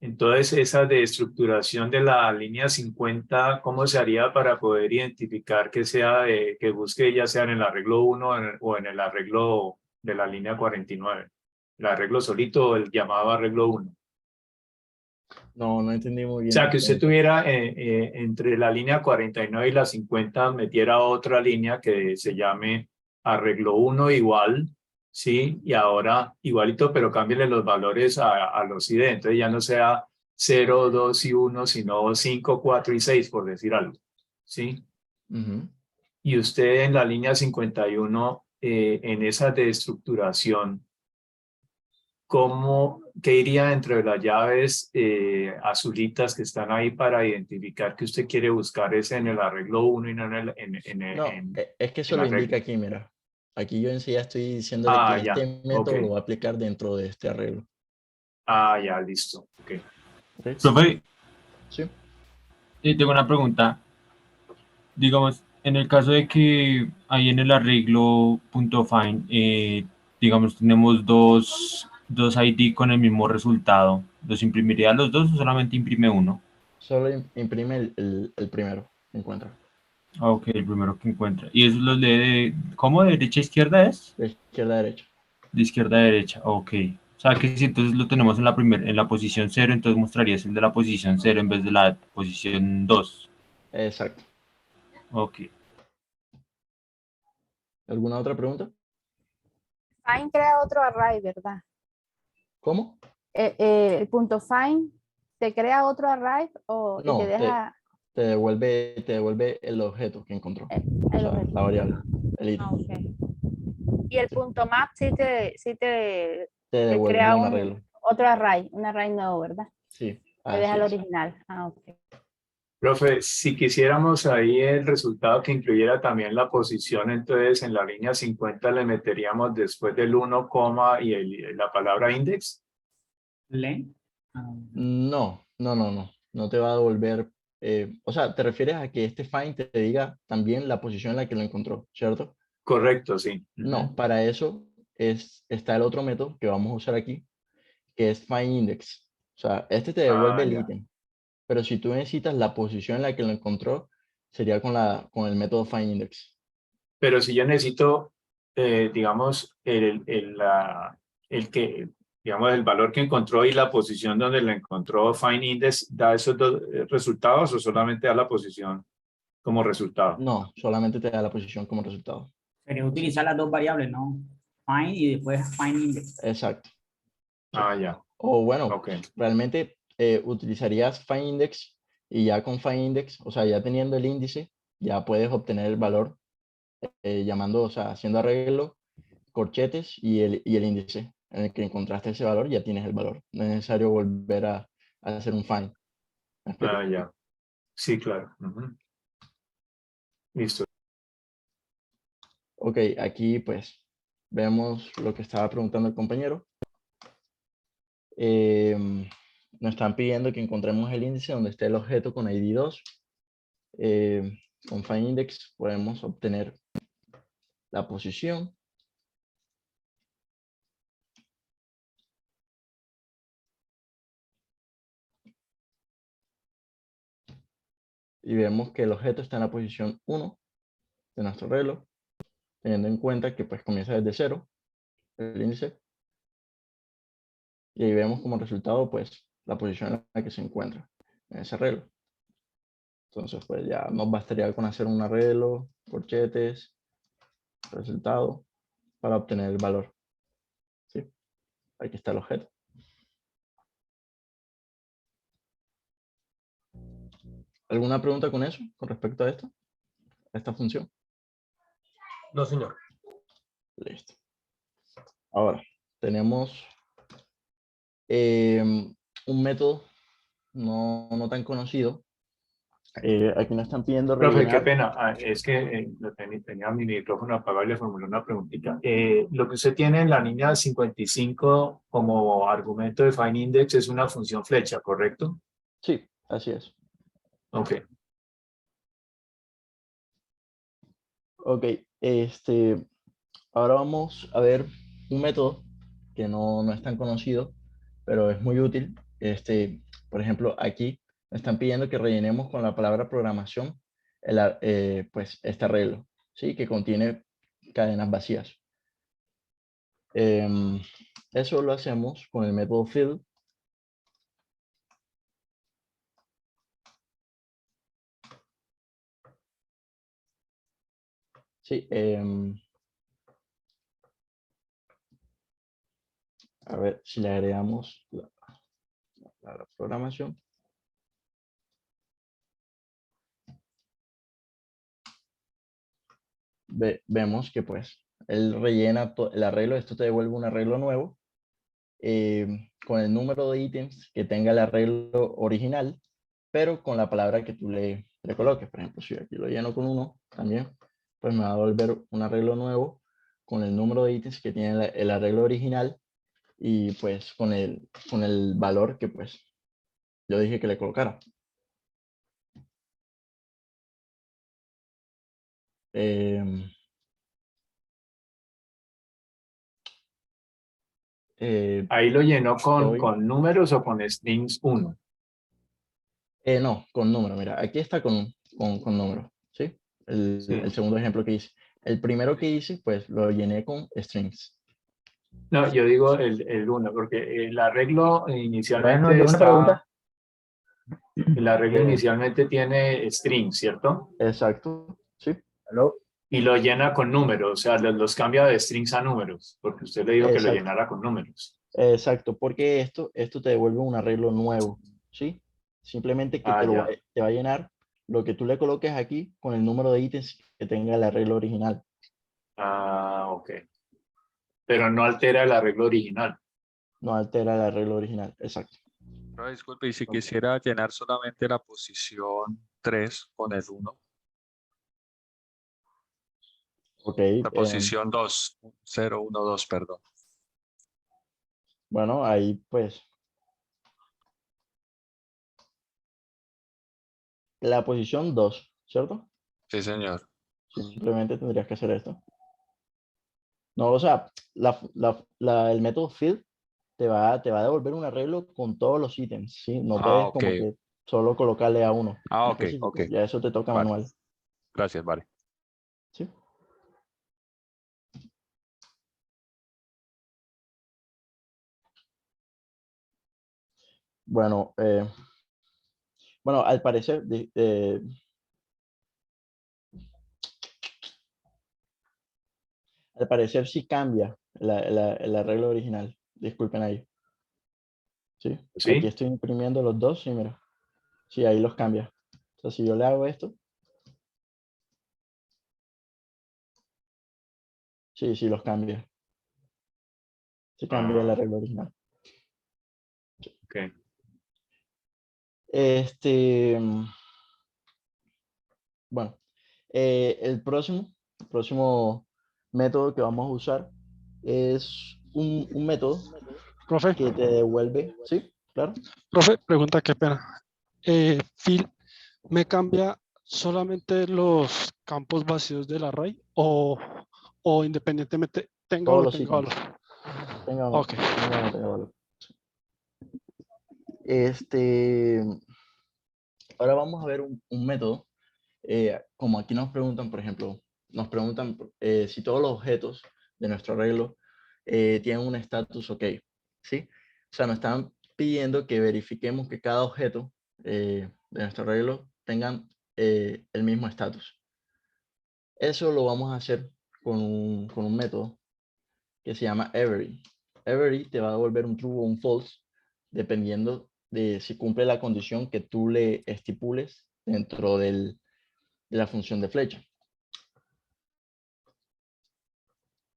Entonces, esa de estructuración de la línea 50, ¿cómo se haría para poder identificar que sea que busque ya sea en el arreglo 1 o en el arreglo de la línea 49? El arreglo solito o el llamado arreglo 1. No, no entendí muy O bien sea, tu que usted pregunta. tuviera entre la línea 49 y la 50, metiera otra línea que se llame arreglo 1 igual, ¿sí? Y ahora igualito, pero cámbiale los valores a los ID. Entonces ya no sea 0, 2 y 1, sino 5, 4 y 6, por decir algo, ¿sí? Ujú. Y usted en la línea 51, en esa de estructuración, ¿qué iría dentro de las llaves azulitas que están ahí para identificar que usted quiere buscar ese en el arreglo 1 y no No, es que eso en lo arreglo? indica aquí, mira. Aquí yo en sí ya estoy diciéndole Ah, que ya, este ok. método lo va a aplicar dentro de este arreglo. Ah, ya, listo. Ok. ¿Ok? Profe, Sí. tengo una pregunta. Digamos, en el caso de que ahí en el arreglo .find, digamos, tenemos dos ID con el mismo resultado, ¿los imprimiría los dos o solamente imprime uno? Solo imprime el primero que encuentra. Ah, ok, el primero que encuentra. ¿Y eso los lee cómo? ¿De derecha a izquierda es? De izquierda a derecha. De izquierda a derecha, ok. O sea que si entonces lo tenemos en la posición 0, entonces mostrarías el de la posición 0 en vez de la posición 2. Exacto. Ok. ¿Alguna otra pregunta? Find crea otro array, ¿verdad? ¿Cómo? El punto find te crea otro array y te No, deja te devuelve el objeto que encontró. O el sea, objeto. la variable, el ítem. Ah, ok. Y el punto map sí Te te devuelve crea un arreglo. un array nuevo, ¿verdad? Sí, Te deja así el es. original. Ah, ok. Profe, si quisiéramos ahí el resultado que incluyera también la posición, entonces en la línea 50 le meteríamos después del 1, coma y la palabra index. ¿Leen? No, no, no, no. No te va a devolver. O sea, te refieres a que este find te diga también la posición en la que lo encontró, ¿cierto? Correcto, sí. No, para eso está el otro método que vamos a usar aquí, que es find index. O sea, este te devuelve Ah, el ya. ítem. Pero si tú necesitas la posición en la que lo encontró, sería con el método find index. Pero si yo necesito, digamos, digamos, el valor que encontró y la posición donde lo encontró, find index, ¿da esos dos resultados o solamente da la posición como resultado? No, solamente te da la posición como resultado. Sería utilizar las dos variables, ¿no? Find y después find index. Exacto. Sí. Ah, ya. O bueno, Ok. realmente utilizarías find index y ya con find index, o sea, ya teniendo el índice, ya puedes obtener el valor llamando, o sea, haciendo arreglo, corchetes y el índice en el que encontraste ese valor, ya tienes el valor. No es necesario volver a hacer un find. ¿Me explico? Ah, ya. Sí, claro. Ujú. Listo. Ok, aquí pues vemos lo que estaba preguntando el compañero. Nos están pidiendo que encontremos el índice donde esté el objeto con ID 2. con findIndex podemos obtener la posición. Y vemos que el objeto está en la posición 1 de nuestro reloj, teniendo en cuenta que pues comienza desde 0, el índice. Y ahí vemos como resultado pues la posición en la que se encuentra en ese reloj. Entonces pues ya nos bastaría con hacer un arreglo, corchetes, resultado, para obtener el valor. ¿Sí? Aquí está el objeto. ¿Alguna pregunta con eso, con respecto a esto? A esta función. No, señor. Listo. Ahora, tenemos un método no tan conocido. Aquí nos están pidiendo Profe, qué rellenar. pena. Es que tenía mi micrófono apagado y le formulé una preguntita. Lo que usted tiene en la línea 55 como argumento de findIndex es una función flecha, ¿correcto? Sí, así es. Ok. Ok, ahora vamos a ver un método que no es tan conocido, pero es muy útil. Por ejemplo, aquí me están pidiendo que rellenemos con la palabra programación pues este arreglo, ¿sí? Que contiene cadenas vacías. Eso lo hacemos con el método fill. Sí, a ver si le agregamos la programación. Vemos que pues él rellena el arreglo, esto te devuelve un arreglo nuevo con el número de ítems que tenga el arreglo original, pero con la palabra que tú le coloques. Por ejemplo, si aquí lo lleno con 1 también, pues me va a devolver un arreglo nuevo con el número de ítems que tiene el arreglo original y pues con el valor que pues yo dije que le colocara. Ahí lo llenó con números o con strings 1. No, con número. Mira, aquí está con número, ¿sí? El segundo ejemplo que hice. El primero que hice, pues lo llené con strings. No, yo digo el 1, porque el arreglo inicialmente Bueno, ¿alguna pregunta? El arreglo inicialmente tiene strings, ¿cierto? Exacto, sí. Y lo llena con números, o sea, los cambia de strings a números, porque usted le dijo que lo llenara con números. Exacto, porque esto te devuelve un arreglo nuevo, ¿sí? Simplemente que te va a llenar lo que tú le coloques aquí con el número de ítems que tenga el arreglo original. Ah, ok. Pero no altera el arreglo original. No altera el arreglo original, exacto. No, disculpe, y si quisiera llenar solamente la posición 3 con el 1. Ok. La posición 2, 0, 1, 2, perdón. Bueno, ahí pues. La posición 2, ¿cierto? Sí, señor. Simplemente tendrías que hacer esto. No, o sea, el método fill te va a devolver un arreglo con todos los ítems, ¿sí? No puedes como que solo colocarle a uno. Ok. Ya eso te toca manual. Gracias, vale. ¿Sí? Bueno, al parecer, sí cambia el arreglo original. Disculpen ahí. ¿Sí? Aquí estoy imprimiendo los dos y mira. Sí, ahí los cambia. O sea, si yo le hago esto. Sí, los cambia. Se cambia el arreglo original. Ok. Bueno, el próximo método que vamos a usar es un método Profe. Que te devuelve. Sí, claro. Profe, pregunta, qué pena. Fill me cambia solamente los campos vacíos del array o independientemente tenga o Todos no los tenga ítems. valor? Tenga o no, Ok. tenga o no tenga valor. Ahora vamos a ver un método. Como aquí nos preguntan, por ejemplo, nos preguntan si todos los objetos de nuestro arreglo tienen un estatus OK, ¿sí? O sea, nos están pidiendo que verifiquemos que cada objeto de nuestro arreglo tengan el mismo estatus. Eso lo vamos a hacer con un método que se llama every. Every te va a devolver un true o un false dependiendo de si cumple la condición que tú le estipules dentro de la función de flecha. En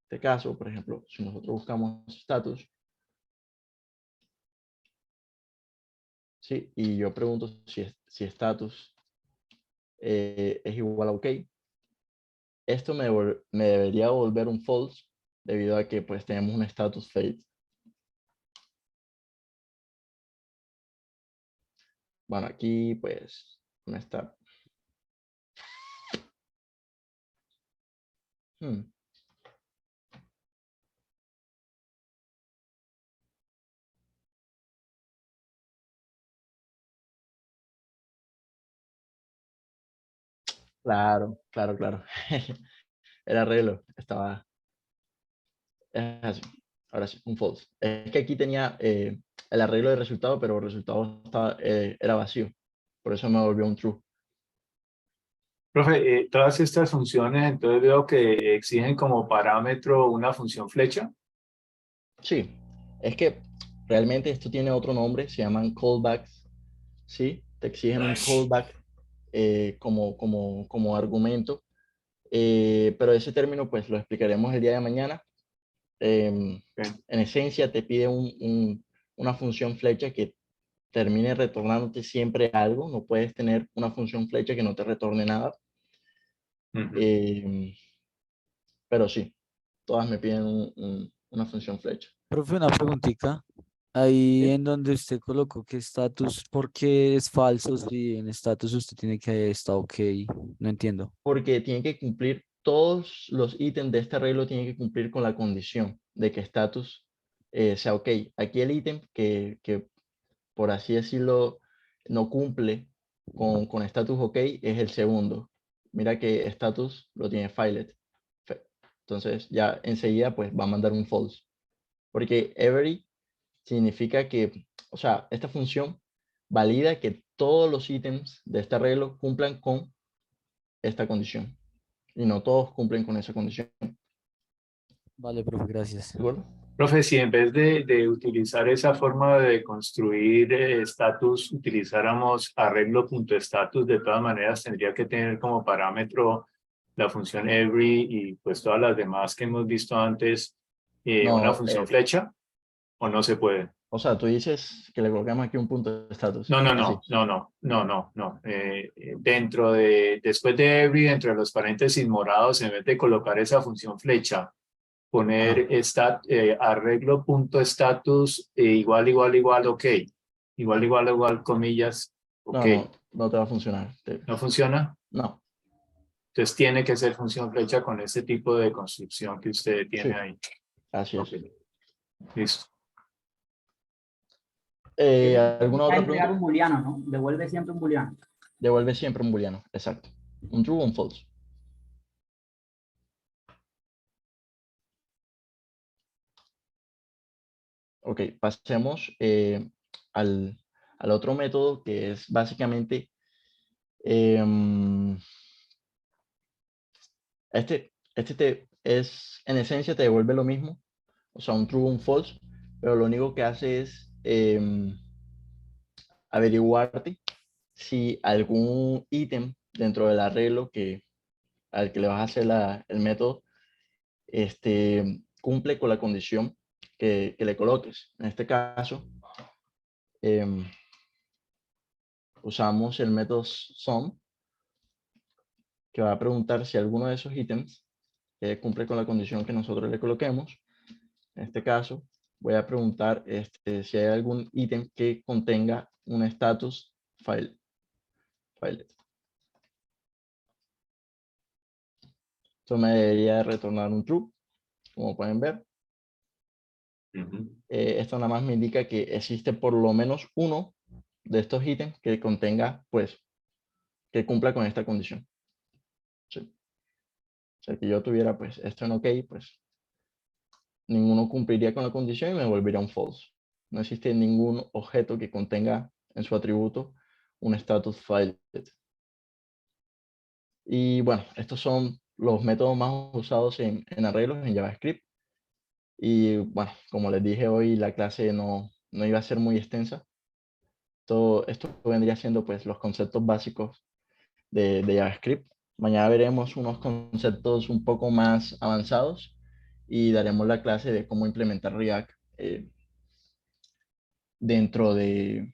este caso, por ejemplo, si nosotros buscamos status, ¿sí? Y yo pregunto si status es igual a OK, esto me debería devolver un false debido a que pues tenemos un status failed. Bueno, aquí pues me está. Claro, claro, claro. El arreglo estaba así. Ahora sí, un false. Es que aquí tenía el arreglo de resultado, pero el resultado era vacío. Por eso me volvió un true. Profe, todas estas funciones, entonces veo que exigen como parámetro una función flecha. Sí, es que realmente esto tiene otro nombre, se llaman callbacks, ¿sí? Te exigen un callback como argumento, pero ese término pues lo explicaremos el día de mañana. En esencia te pide una función flecha que termine retornándote siempre algo, no puedes tener una función flecha que no te retorne nada. Pero sí, todas me piden una función flecha. Profe, una preguntita. Ahí ¿Sí? en donde usted colocó que estatus, ¿por qué es falso si en estatus usted tiene que estar OK? No entiendo. Porque tiene que cumplir, todos los ítems de este arreglo tienen que cumplir con la condición de que status sea OK. Aquí el ítem que, por así decirlo, no cumple con status OK es el segundo. Mira que status lo tiene Filet. Entonces ya enseguida pues va a mandar un false. Porque every significa que, o sea, esta función valida que todos los ítems de este arreglo cumplan con esta condición. Y no todos cumplen con esa condición. Vale, profe, gracias. ¿De acuerdo? Profe, si en vez de utilizar esa forma de construir status, utilizáramos arreglo.status, de todas maneras tendría que tener como parámetro la función every y pues todas las demás que hemos visto antes, una No, función flecha, ¿o no se puede? o sea, tú dices que le colocamos aquí un punto de status. No. Dentro después de every, dentro de los paréntesis morados, en vez de colocar esa función flecha, poner arreglo.status igual, OK. Igual, comillas, OK. No te va a funcionar. ¿No funciona? No. Entonces tiene que ser función flecha con ese tipo de construcción que usted tiene ahí. Así es. Okay. Listo. ¿Alguna otra entregar pregunta? un booleano, ¿no? Devuelve siempre un booleano. Devuelve siempre un booleano, exacto. Un true o un false. Ok, pasemos al otro método que es básicamente en esencia te devuelve lo mismo, o sea, un true o un false, pero lo único que hace es averiguarte si algún ítem dentro del arreglo al que le vas a hacer el método cumple con la condición que le coloques. En este caso, usamos el método sum, que va a preguntar si alguno de esos ítems cumple con la condición que nosotros le coloquemos. En este caso, voy a preguntar si hay algún ítem que contenga un status file. Esto me debería retornar un true, como pueden ver. Esto nada más me indica que existe por lo menos uno de estos ítems que contenga, pues, que cumpla con esta condición. Sí. O sea, que yo tuviera, pues, esto en OK, pues, ninguno cumpliría con la condición y me volvería un false. No existe ningún objeto que contenga en su atributo un status file. Y bueno, estos son los métodos más usados en arreglos en JavaScript. Y bueno, como les dije hoy, la clase no iba a ser muy extensa. Todo esto vendría siendo pues los conceptos básicos de JavaScript. Mañana veremos unos conceptos un poco más avanzados y daremos la clase de cómo implementar React dentro de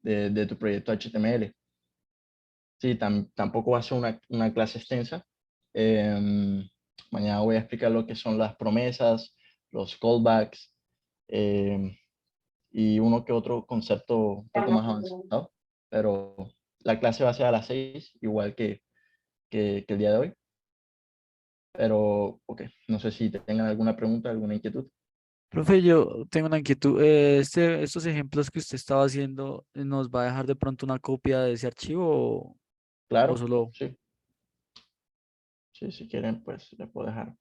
tu proyecto HTML. Sí, tampoco va a ser una clase extensa. Mañana voy a explicar lo que son las promesas, los callbacks y uno que otro concepto un poco más avanzado. Pero la clase va a ser a las 6, igual que el día de hoy. Pero, ok, no sé si tengan alguna pregunta, alguna inquietud. Profe, yo tengo una inquietud. Estos ejemplos que usted estaba haciendo, ¿nos va a dejar de pronto una copia de ese archivo o Claro, solo? sí. Sí, si quieren, pues les puedo dejar.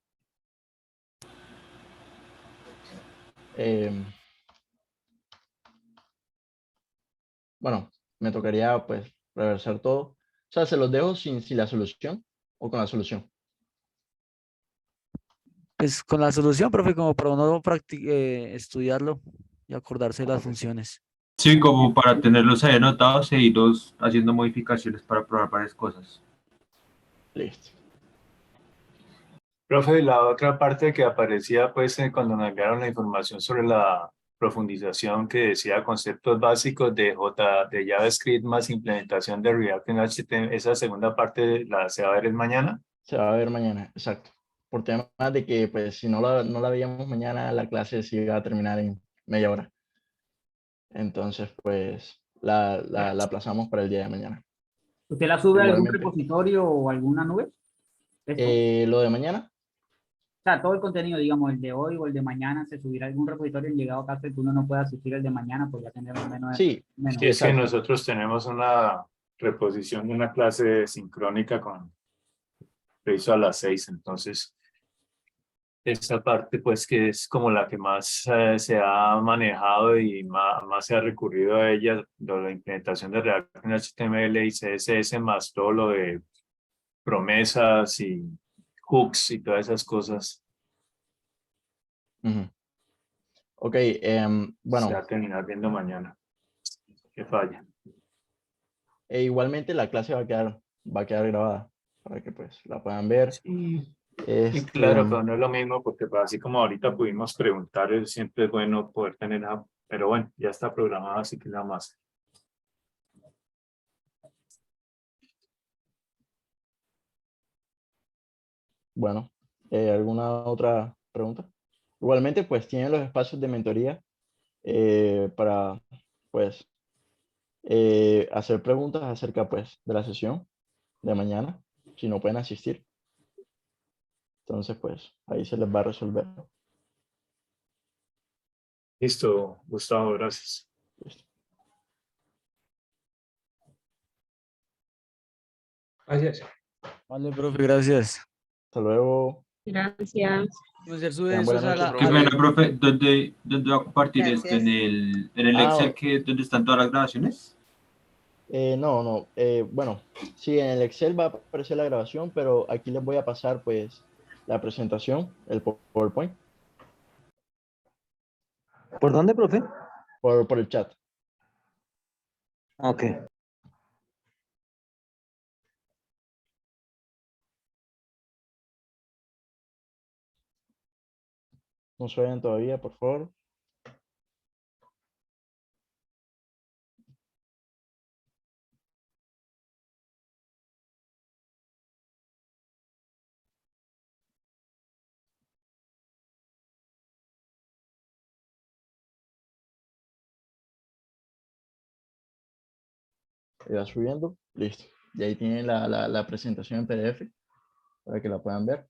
Bueno, me tocaría pues reversar todo. O sea, se los dejo sin la solución o con la solución. Pues con la solución, profe, como para uno estudiarlo y acordarse de las funciones. Sí, como para tenerlos ahí anotados e irlos haciendo modificaciones para probar varias cosas. Listo. Profe, la otra parte que aparecía pues cuando nos enviaron la información sobre la profundización que decía conceptos básicos de JavaScript más implementación de React en HTML, esa segunda parte se va a ver el mañana. Se va a ver mañana, exacto. Por temas de que pues si no la veíamos mañana, la clase se iba a terminar en media hora. Entonces pues la aplazamos para el día de mañana. ¿Usted la sube a algún Igualmente. repositorio o alguna nube? Lo de mañana. O sea, todo el contenido, digamos, el de hoy o el de mañana, se subirá a algún repositorio en llegado caso de que uno no pueda asistir el de mañana, pues ya tendremos menos. Sí, Sí, es que nosotros tenemos una reposición de una clase sincrónica con lo hizo a las 6, entonces esta parte pues que es como la que más se ha manejado y más se ha recurrido a ella, la implementación de React en HTML y CSS más todo lo de promesas y hooks y todas esas cosas. Ok, bueno. Se va a terminar viendo mañana. Que falla. Igualmente la clase va a quedar grabada para que pues la puedan ver. Sí. Y claro, pero no es lo mismo porque pues, así como ahorita pudimos preguntar, siempre es bueno poder tener, pero bueno, ya está programado, así que nada más. Bueno, ¿alguna otra pregunta? Igualmente, pues tienen los espacios de mentoría para, pues, hacer preguntas acerca, pues, de la sesión de mañana, si no pueden asistir. Entonces, pues, ahí se les va a resolver. Listo, Gustavo, gracias. Listo. Gracias. Vale, profe, gracias. Hasta luego. Gracias. Tengan buena noche, Qué bueno, profesor. profe, ¿dónde va a compartir esto? Gracias. ¿En el Excel donde están todas las grabaciones? No, bueno, sí, en el Excel va a aparecer la grabación, pero aquí les voy a pasar, pues, la presentación, el PowerPoint. ¿Por dónde, profe? Por el chat. Ok. No se vayan todavía, por favor. Va subiendo, listo. Y ahí tienen la presentación en PDF para que la puedan ver.